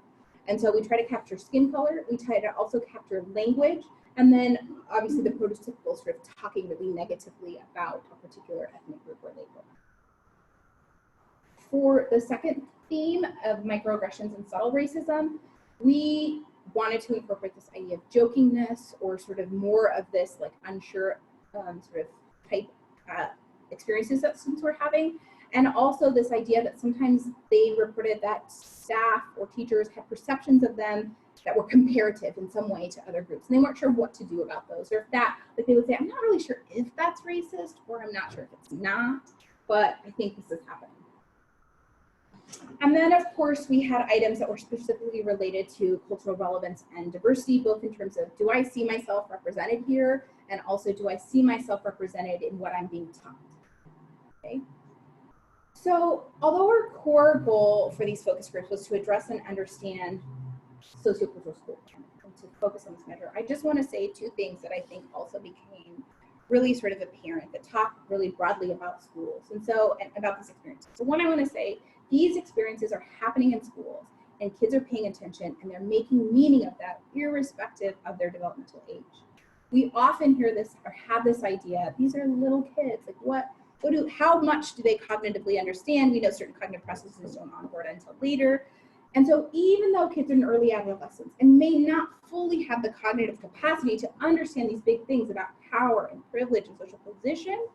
S2: And so we try to capture skin color. We try to also capture language. And then obviously the prototypical sort of talking really negatively about a particular ethnic group or label. For the second theme of microaggressions and subtle racism, we wanted to incorporate this idea of jokingness or sort of more of this like unsure sort of type experiences that students were having. And also this idea that sometimes they reported that staff or teachers had perceptions of them that were comparative in some way to other groups. And they weren't sure what to do about those, or if that, like they would say, I'm not really sure if that's racist, or I'm not sure if it's not, but I think this is happening. And then of course we had items that were specifically related to cultural relevance and diversity, both in terms of, do I see myself represented here? And also, do I see myself represented in what I'm being taught? Okay. So although our core goal for these focus groups was to address and understand sociocultural school and to focus on this measure, I just want to say two things that I think also became really sort of apparent that talk really broadly about schools and about this experience. So one, I want to say these experiences are happening in schools and kids are paying attention and they're making meaning of that irrespective of their developmental age. We often hear this or have this idea, these are little kids, like how much do they cognitively understand? We know certain cognitive processes don't onboard until later. And so even though kids are in early adolescence and may not fully have the cognitive capacity to understand these big things about power and privilege and social position,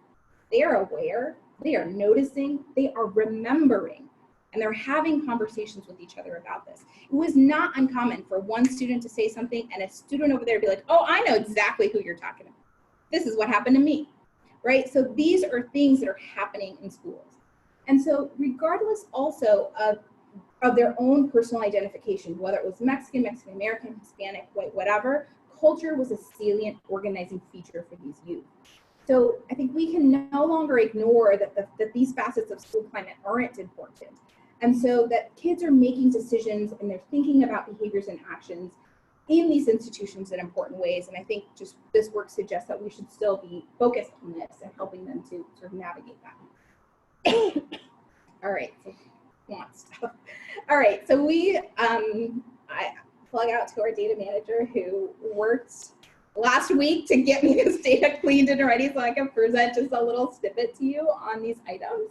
S2: they are aware, they are noticing, they are remembering, and they're having conversations with each other about this. It was not uncommon for one student to say something and a student over there be like, oh, I know exactly who you're talking about. This is what happened to me. Right? So these are things that are happening in schools. And so regardless also of their own personal identification, whether it was Mexican, Mexican American, Hispanic, white, whatever, culture was a salient organizing feature for these youth. So I think we can no longer ignore that these facets of school climate aren't important. And so that kids are making decisions and they're thinking about behaviors and actions in these institutions in important ways. And I think just this work suggests that we should still be focused on this and helping them to sort of navigate that. All right, so stuff. All right, so I plug out to our data manager who worked last week to get me this data cleaned and ready so I can present just a little snippet to you on these items.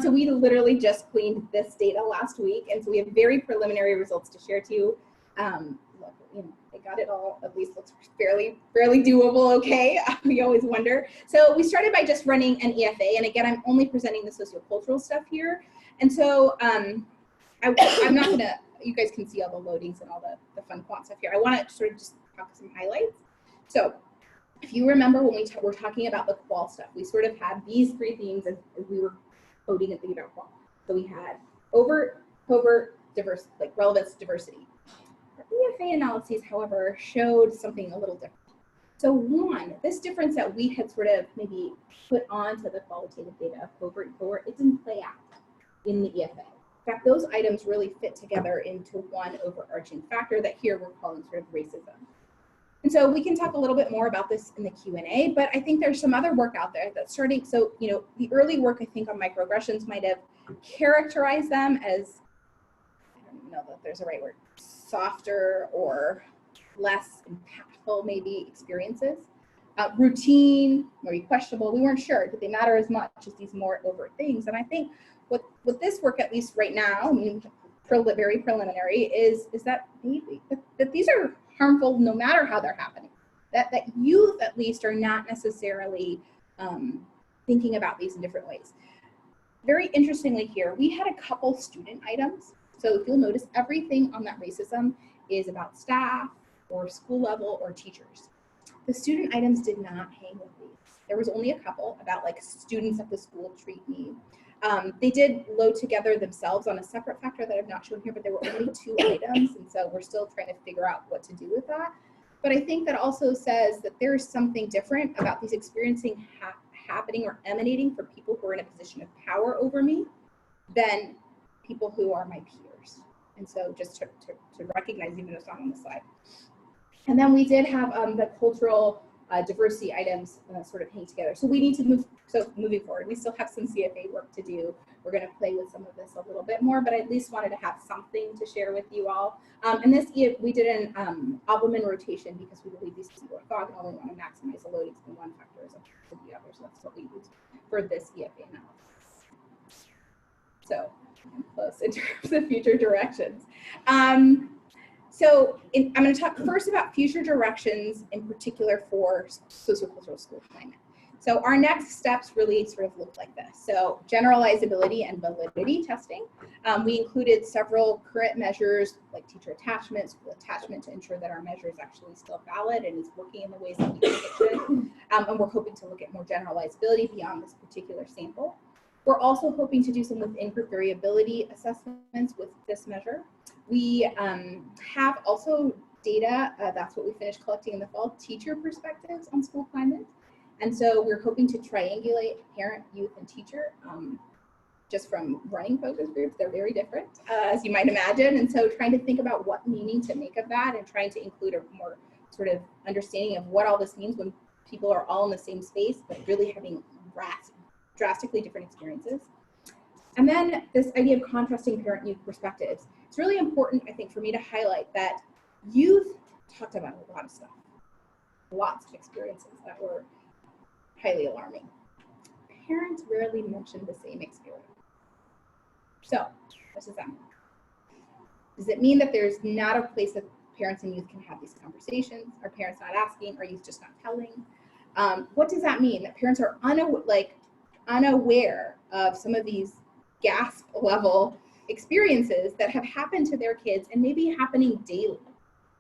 S2: So we literally just cleaned this data last week, and so we have very preliminary results to share to you. I got it all, at least looks fairly doable, okay? We always wonder. So we started by just running an EFA, and again, I'm only presenting the sociocultural stuff here. And so I'm not gonna, you guys can see all the loadings and all the fun quant stuff here. I wanna sort of just talk some highlights. So if you remember when we were talking about the qual stuff, we sort of had these three themes as we were coding and thinking about qual. So we had overt, covert, relevance diversity. Our EFA analyses, however, showed something a little different. So one, this difference that we had sort of maybe put onto the qualitative data of cohort and cohort, it didn't play out in the EFA. In fact, those items really fit together into one overarching factor that here we're calling sort of racism. And so we can talk a little bit more about this in the Q&A, but I think there's some other work out there that's starting. So, you know, the early work I think on microaggressions might have characterized them as, I don't know that there's a right word, softer or less impactful maybe experiences. Routine, maybe questionable, we weren't sure, did they matter as much as these more overt things? And I think what this work, at least right now, I mean, very preliminary, is that these are harmful no matter how they're happening. That youth at least are not necessarily thinking about these in different ways. Very interestingly here, we had a couple student items. So if you'll notice, everything on that racism is about staff or school level or teachers. The student items did not hang with these. There was only a couple about like students at the school treat me. They did load together themselves on a separate factor that I've not shown here, but there were only 2 items, and so we're still trying to figure out what to do with that. But I think that also says that there's something different about these experiencing happening or emanating for people who are in a position of power over me than people who are my peers. And so just to recognize, even though it's not on the slide. And then we did have the cultural diversity items sort of hang together. So we need to moving forward, we still have some CFA work to do. We're going to play with some of this a little bit more, but I at least wanted to have something to share with you all. And this, we did an Oppelman rotation because we believe these are orthogonal. We want to maximize the loadings from one factor as opposed to the other. So that's what we used for this EFA analysis. So I'm close in terms of future directions. So I'm going to talk first about future directions, in particular for sociocultural school climate. So our next steps really sort of look like this. So generalizability and validity testing. We included several current measures like teacher attachment, school attachment, to ensure that our measure is actually still valid and is working in the ways that we think it should. And we're hoping to look at more generalizability beyond this particular sample. We're also hoping to do some within group variability assessments with this measure. We have also data, that's what we finished collecting in the fall, teacher perspectives on school climate. And so we're hoping to triangulate parent, youth, and teacher just from running focus groups. They're very different, as you might imagine. And so trying to think about what meaning to make of that and trying to include a more sort of understanding of what all this means when people are all in the same space, but really having drastically different experiences. And then this idea of contrasting parent-youth perspectives. It's really important, I think, for me to highlight that youth talked about a lot of stuff, lots of experiences that were highly alarming. Parents rarely mentioned the same experience. So, what does that mean? Does it mean that there's not a place that parents and youth can have these conversations? Are parents not asking? Are youth just not telling? What does that mean? That parents are unaware of some of these gasp level experiences that have happened to their kids and maybe happening daily,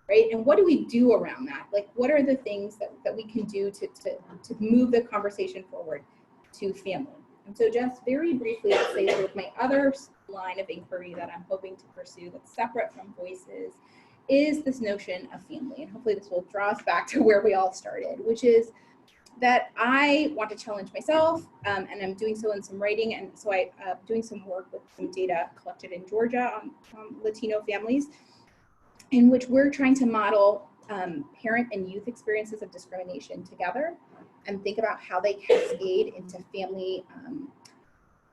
S2: right? And what do we do around that? Like, what are the things that we can do to move the conversation forward to family? And so just very briefly, I'll say sort of my other line of inquiry that I'm hoping to pursue that's separate from voices is this notion of family. And hopefully this will draw us back to where we all started, which is that I want to challenge myself, and I'm doing so in some writing, and so I'm doing some work with some data collected in Georgia on Latino families, in which we're trying to model parent and youth experiences of discrimination together and think about how they cascade into family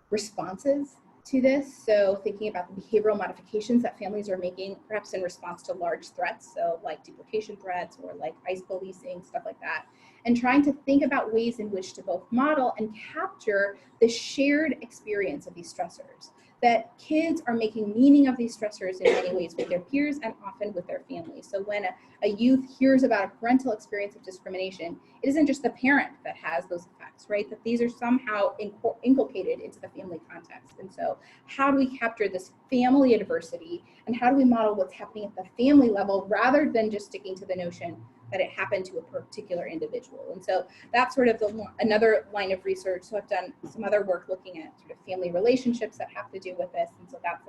S2: responses to this. So thinking about the behavioral modifications that families are making, perhaps in response to large threats, so like deportation threats or like ICE policing, stuff like that, and trying to think about ways in which to both model and capture the shared experience of these stressors, that kids are making meaning of these stressors in many ways with their peers and often with their families. So when a youth hears about a parental experience of discrimination, it isn't just the parent that has those effects, right? That these are somehow inculcated into the family context. And so how do we capture this family adversity, and how do we model what's happening at the family level rather than just sticking to the notion that it happened to a particular individual? And so that's sort of another line of research. So I've done some other work looking at sort of family relationships that have to do with this. And so that's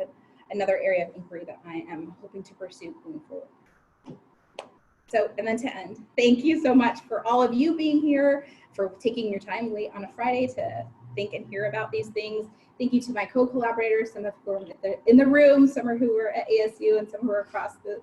S2: another area of inquiry that I am hoping to pursue moving forward. So, and then to end, thank you so much for all of you being here, for taking your time late on a Friday to think and hear about these things. Thank you to my co-collaborators, some of who are in the room, some are who are at ASU, and some who are across the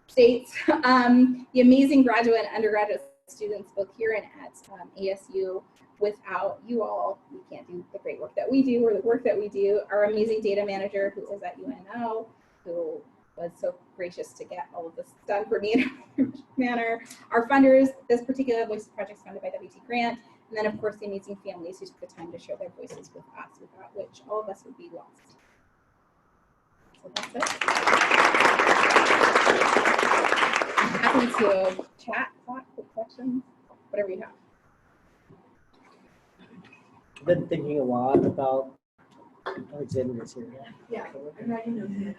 S2: states. The amazing graduate and undergraduate students both here and at ASU. Without you all, we can't do the great work that we do or the work that we do. Our amazing data manager who is at UNO, who was so gracious to get all of this done for me in a manner. Our funders, this particular Voices Project is funded by WT Grant. And then of course the amazing families who took the time to share their voices with us, without which all of us would be lost. So that's it. I'm happy to chat, talk, put questions, whatever you have.
S4: I've been thinking a lot about Alexander's here.
S5: Yeah, I'm writing those in.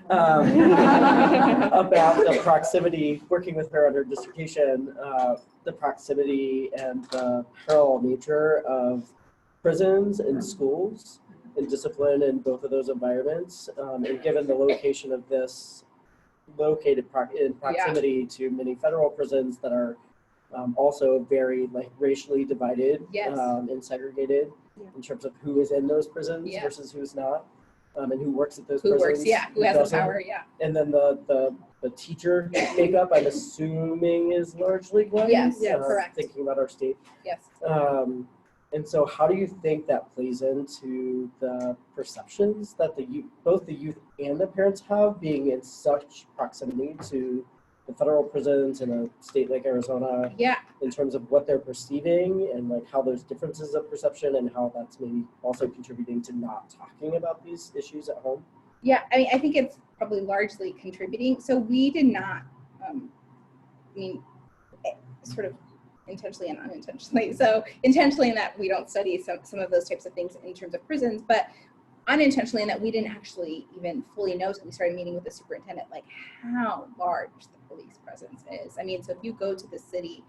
S4: About the proximity, working with her under dissertation, the proximity and the parallel nature of prisons and schools and discipline in both of those environments. And given the location of this, located in proximity to many federal prisons that are also very racially divided and segregated in terms of who is in those prisons versus who's not, and who works at those prisons. Who has the power, And then the teacher makeup, I'm assuming, is largely white.
S2: Yes, correct.
S4: Thinking about our state.
S2: Yes.
S4: And so how do you think that plays into the perceptions that both the youth and the parents have being in such proximity to the federal prisons in a state like Arizona, in terms of what they're perceiving and how there's differences of perception and how that's maybe also contributing to not talking about these issues at home?
S2: Yeah, I mean, I think it's probably largely contributing. So we did not, sort of intentionally and unintentionally. So intentionally in that we don't study some of those types of things in terms of prisons, but unintentionally in that we didn't actually even fully know until we started meeting with the superintendent, how large the police presence is. I mean, so if you go to the city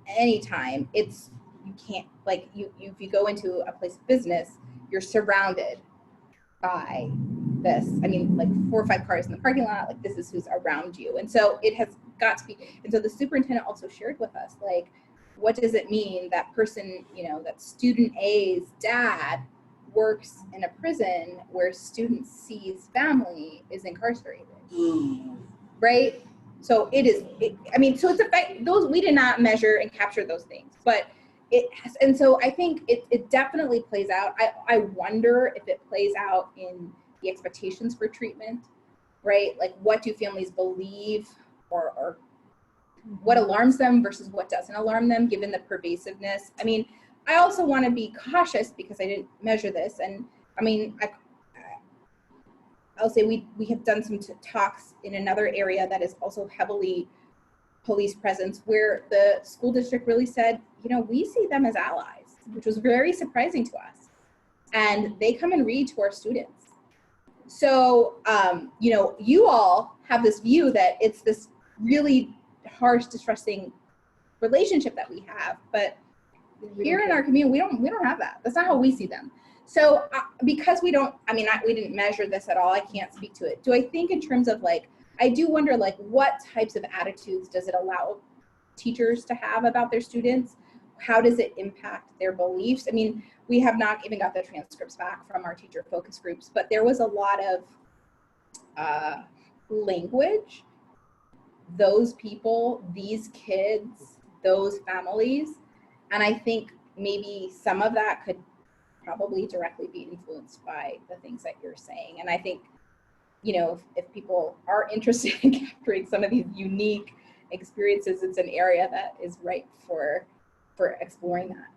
S2: anytime, you can't, if you go into a place of business, you're surrounded by this. I mean, 4 or 5 cars in the parking lot, this is who's around you. And so it has got to be, and so the superintendent also shared with us, what does it mean that person, that student A's dad works in a prison where student C's family is incarcerated, right? So it is, so it's a fact, we did not measure and capture those things, but it has, and so I think it definitely plays out. I wonder if it plays out in the expectations for treatment, right? What do families believe or what alarms them versus what doesn't alarm them given the pervasiveness. I mean, I also want to be cautious because I didn't measure this. And I'll say we have done some talks in another area that is also heavily police presence where the school district really said, we see them as allies, which was very surprising to us. And they come and read to our students. So, you all have this view that it's this really harsh, distressing relationship that we have, but here in our community, we don't have that. That's not how we see them. So because we don't, we didn't measure this at all. I can't speak to it. Do I think in terms of I do wonder what types of attitudes does it allow teachers to have about their students? How does it impact their beliefs? I mean, we have not even got the transcripts back from our teacher focus groups, but there was a lot of language, those people, these kids, those families. And I think maybe some of that could probably directly be influenced by the things that you're saying. And I think, if people are interested in capturing some of these unique experiences, it's an area that is ripe for exploring that.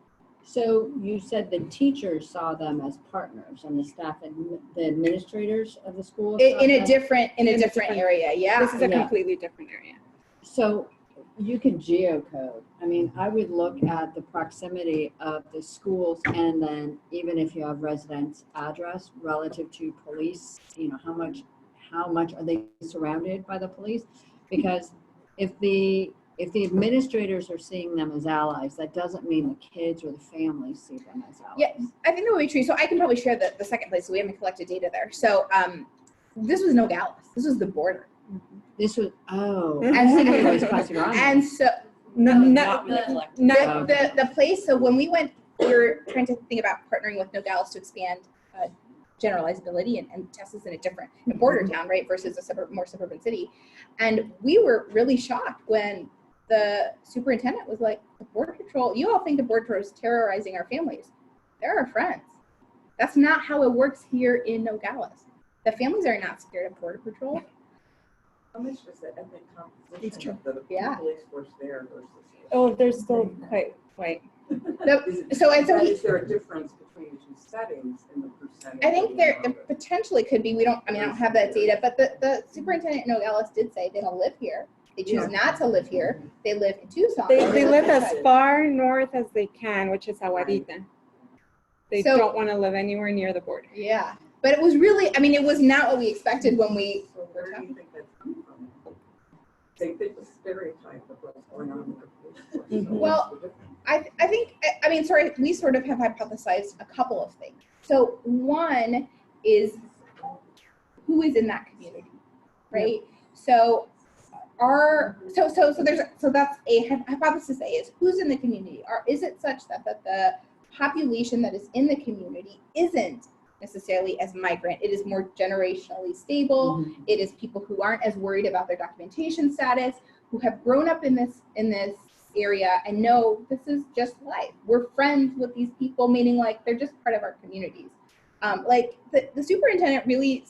S3: So you said the teachers saw them as partners and the staff and the administrators of the school?
S2: In a different area, yeah. This is a completely different area.
S3: So you could geocode. I would look at the proximity of the schools, and then even if you have residence address relative to police, how much are they surrounded by the police? Because if the administrators are seeing them as allies, that doesn't mean the kids or the families see them as allies.
S2: Yeah, I think that would be true. So I can probably share the second place. So we haven't collected data there. So this was Nogales. This was the border.
S3: This was, oh.
S2: And
S3: I thought it was Casa Grande.
S2: And so the place, so when we went, we were trying to think about partnering with Nogales to expand generalizability and test this in a border town, right, versus a more suburban city. And we were really shocked when the superintendent was like, the Border Patrol, you all think the Border Patrol is terrorizing our families. They're our friends. That's not how it works here in Nogales. The families are not scared of Border Patrol.
S5: How much is the ethnic composition of the
S2: Yeah.
S5: police force there versus?
S6: Oh, they're still quite.
S5: Is there a difference between the two settings in the percentage?
S2: I think there potentially could be. I don't have that data, but the superintendent in Nogales did say they don't live here. They choose not to live here. They live in Tucson.
S6: They live as
S2: outside.
S6: far north as they can, which is Aguadita. They
S2: So-
S6: don't want to live anywhere near the border.
S2: Yeah, but it was really, it was not what we expected when we.
S5: So where do you think that's coming from? They fit the stereotype of what's going on with the police force. So
S2: Well,
S5: what's the difference?
S2: I think, we sort of have hypothesized a couple of things. So one is who is in that community, right? So that's a hypothesis A is who's in the community. Or is it such that the population that is in the community isn't necessarily as migrant? It is more generationally stable. It is people who aren't as worried about their documentation status, who have grown up in this area and know this is just life. We're friends with these people, meaning like they're just part of our communities. Like the superintendent really,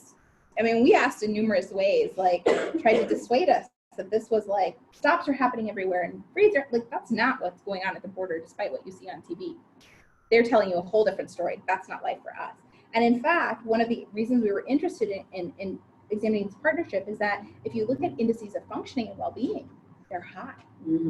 S2: we asked in numerous ways, like tried to dissuade us that this was like stops are happening everywhere and raids are like, that's not what's going on at the border, despite what you see on TV. They're telling you a whole different story. That's not life for us. And in fact, one of the reasons we were interested in examining this partnership is that if you look at indices of functioning and well-being, they're high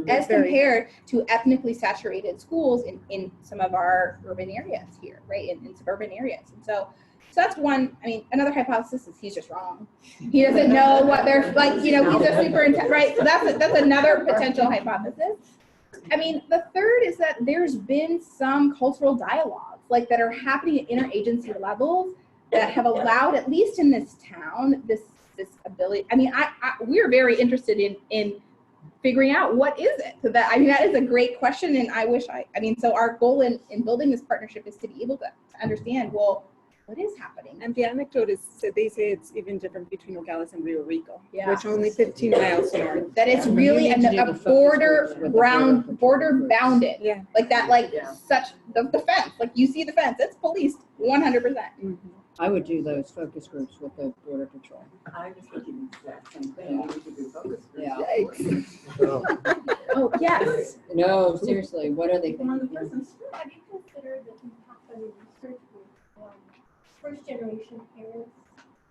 S2: as compared to ethnically saturated schools in some of our urban areas here, right, in suburban areas. And so that's one. Another hypothesis is he's just wrong. He doesn't know what they're like. He's a superintendent, right? So that's another potential hypothesis. The third is that there's been some cultural dialogues like that are happening at interagency levels that have allowed, at least in this town, this ability. We're very interested in figuring out what is it. So that is a great question, and I wish so our goal in building this partnership is to be able to understand, well, what is happening?
S6: And the anecdote is they say it's even different between Nogales and Rio Rico,
S2: Yeah.
S6: which only 15 miles north.
S2: That it's
S3: Yeah,
S2: really
S3: you need to do
S2: a
S3: the focus groups with the
S2: border bounded.
S6: Yeah.
S2: Like that, such the fence. Like you see the fence, it's policed 100%.
S3: I would do those focus groups with the Border Patrol.
S5: I was thinking the exact same thing. We should do focus groups.
S3: Yeah.
S2: Oh yes.
S3: No, seriously, what are they
S5: On the
S3: thinking?
S5: person's
S7: Have you considered the impact of the research with first generation parents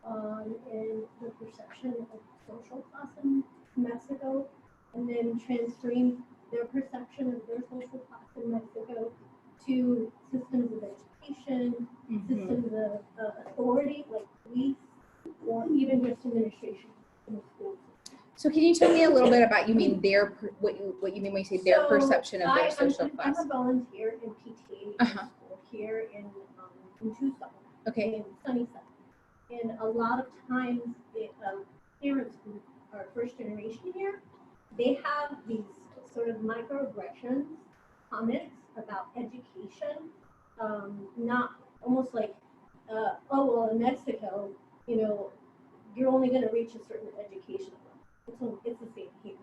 S7: and the perception of social class in Mexico, and then transferring their perception of their social class in Mexico to systems of education, systems of authority like police, or even just administration in the schools?
S2: So can you tell me a little bit about what you mean when you say their
S7: So,
S2: perception of their social class?
S7: I'm a volunteer in PTA in school here in Tucson.
S2: Okay.
S7: In Sunnyside. And a lot of times, parents who are first generation here, they have these sort of microaggressions, comments about education, not almost like, oh, well, in Mexico, you're only going to reach a certain education level. It's the same here,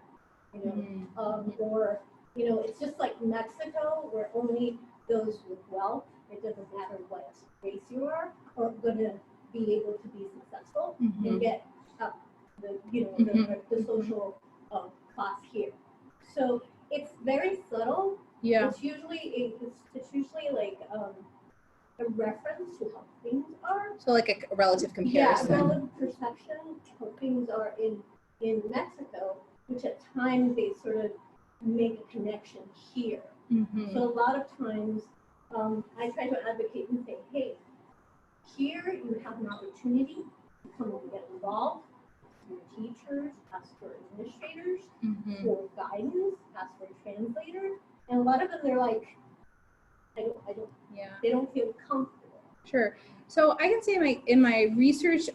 S7: or, it's just like Mexico, where only those with wealth, it doesn't matter what race you are going to be able to be successful and get up the social class here. So it's very subtle.
S2: Yeah.
S7: It's usually like a reference to how things are.
S2: So like a relative
S7: Yeah,
S2: comparison.
S7: relative perception of how things are in Mexico, which at times they sort of make a connection here. So a lot of times I try to advocate and say, hey, here you have an opportunity to come and get involved. Your teachers, ask for administrators, for guidance, ask for translators, and a lot of them they're like, I don't.
S2: Yeah.
S7: They don't feel comfortable.
S2: Sure. So I can say in my research,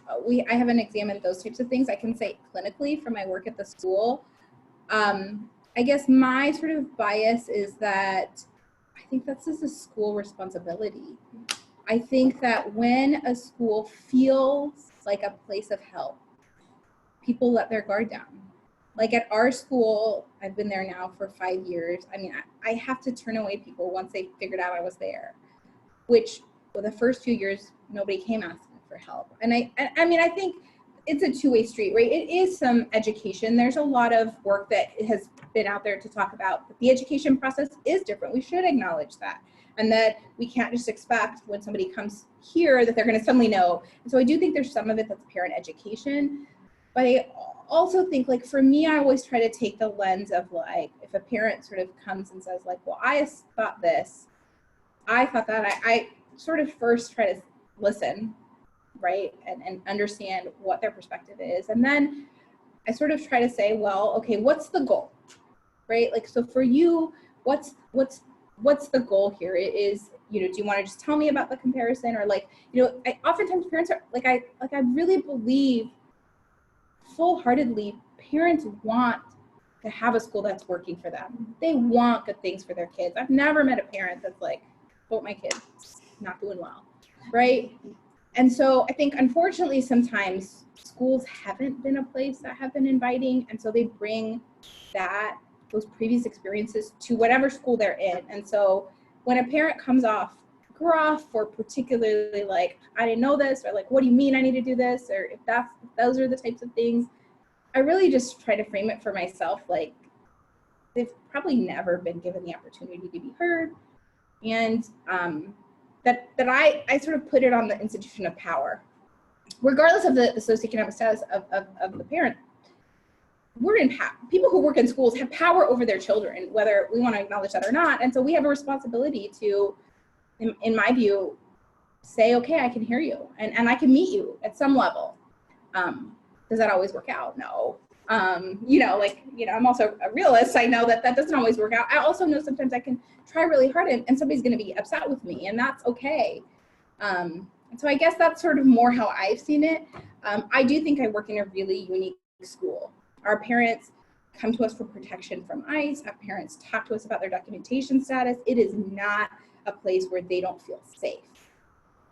S2: I haven't examined those types of things. I can say clinically from my work at the school. I guess my sort of bias is that I think that's just a school responsibility. I think that when a school feels like a place of help, people let their guard down. Like at our school, I've been there now for 5 years. I mean, I have to turn away people once they figured out I was there, which for the first few years, nobody came asking for help. And I mean, I think it's a two-way street, right? It is some education. There's a lot of work that has been out there to talk about, but the education process is different. We should acknowledge that. And that we can't just expect when somebody comes here that they're going to suddenly know. And so I do think there's some of it that's parent education, but I also think, like, for me, I always try to take the lens of, like, if a parent sort of comes and says, like, well, I thought this, I thought that, I sort of first try to listen, right, and understand what their perspective is. And then I sort of try to say, well, okay, what's the goal, right? Like, so for you, what's the goal here? It is, you know, do you want to just tell me about the comparison? Or, like, you know, oftentimes parents are, I really believe full-heartedly parents want to have a school that's working for them. They want good things for their kids. I've never met a parent that's like, oh, my kid's not doing well, right? And so I think, unfortunately, sometimes schools haven't been a place that have been inviting, and so they bring those previous experiences to whatever school they're in. And so when a parent comes off gruff or particularly like, I didn't know this, or like, what do you mean I need to do this? Or if those are the types of things, I really just try to frame it for myself like they've probably never been given the opportunity to be heard. And that I sort of put it on the institution of power. Regardless of the socioeconomic status of the parent, we're in power. People who work in schools have power over their children, whether we want to acknowledge that or not. And so we have a responsibility to, in my view, say, okay, I can hear you and I can meet you at some level. Does that always work out? No. You know, like, you know, I'm also a realist. I know that doesn't always work out. I also know sometimes I can try really hard and somebody's going to be upset with me, and that's okay. And so I guess that's sort of more how I've seen it. I do think I work in a really unique school. Our parents come to us for protection from ICE. Our parents talk to us about their documentation status. It is not a place where they don't feel safe.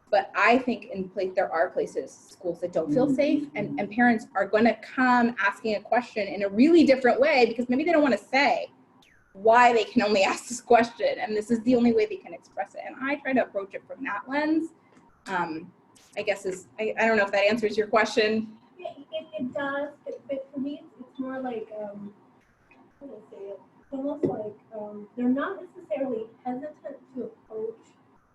S2: But I think there are schools that don't feel safe, and parents are going to come asking a question in a really different way because maybe they don't want to say why they can only ask this question, and this is the only way they can express it. And I try to approach it from that lens. I guess I don't know if that answers your question.
S7: Yeah, it does, but for me, it's more like, how do I say it? It's almost like they're not necessarily hesitant to approach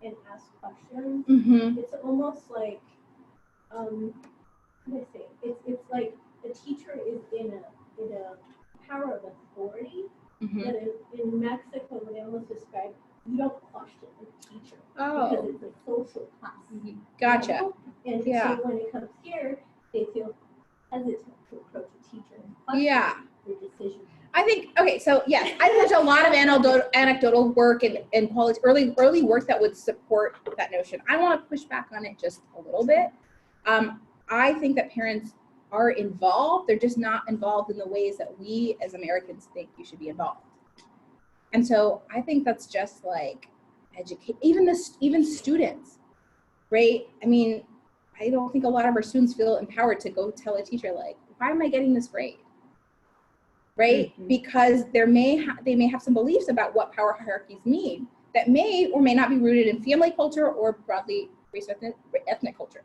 S7: and ask questions.
S2: Mm-hmm.
S7: It's almost like, how do I say it? It's like the teacher is in a power of authority.
S2: Mm-hmm.
S7: That in Mexico, they almost describe, you don't question the teacher
S2: Oh.
S7: because it's a social class.
S2: Gotcha.
S7: You know? And
S2: Yeah.
S7: so when it comes here, they feel hesitant to approach a teacher and question
S2: Yeah.
S7: their decision.
S2: I think, okay, so yes, I think there's a lot of anecdotal work and quality, early work that would support that notion. I want to push back on it just a little bit. I think that parents are involved. They're just not involved in the ways that we as Americans think you should be involved. And so I think that's just like educate, even students, right? I mean, I don't think a lot of our students feel empowered to go tell a teacher, like, why am I getting this grade? Right? Mm-hmm. Because they may have some beliefs about what power hierarchies mean that may or may not be rooted in family culture or broadly race ethnic culture.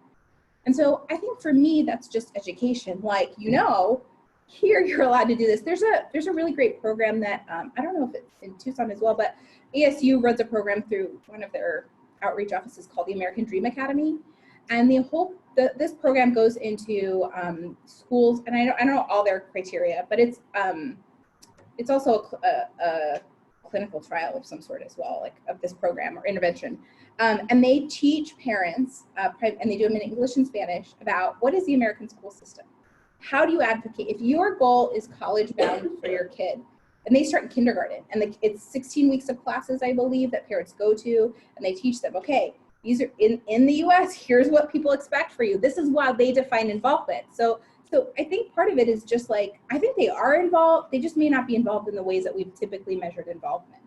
S2: And so I think for me, that's just education. Like, you know, here you're allowed to do this. There's a really great program that, I don't know if it's in Tucson as well, but ASU runs a program through one of their outreach offices called the American Dream Academy. And this program goes into schools, and I don't know all their criteria, but it's also a clinical trial of some sort as well, like of this program or intervention. And they teach parents, and they do them in English and Spanish, about what is the American school system? How do you advocate? If your goal is college bound for your kid, and they start in kindergarten, and it's 16 weeks of classes, I believe, that parents go to, and they teach them, okay, these are in the US, here's what people expect for you. This is why they define involvement. So I think part of it is just like, I think they are involved, they just may not be involved in the ways that we've typically measured involvement.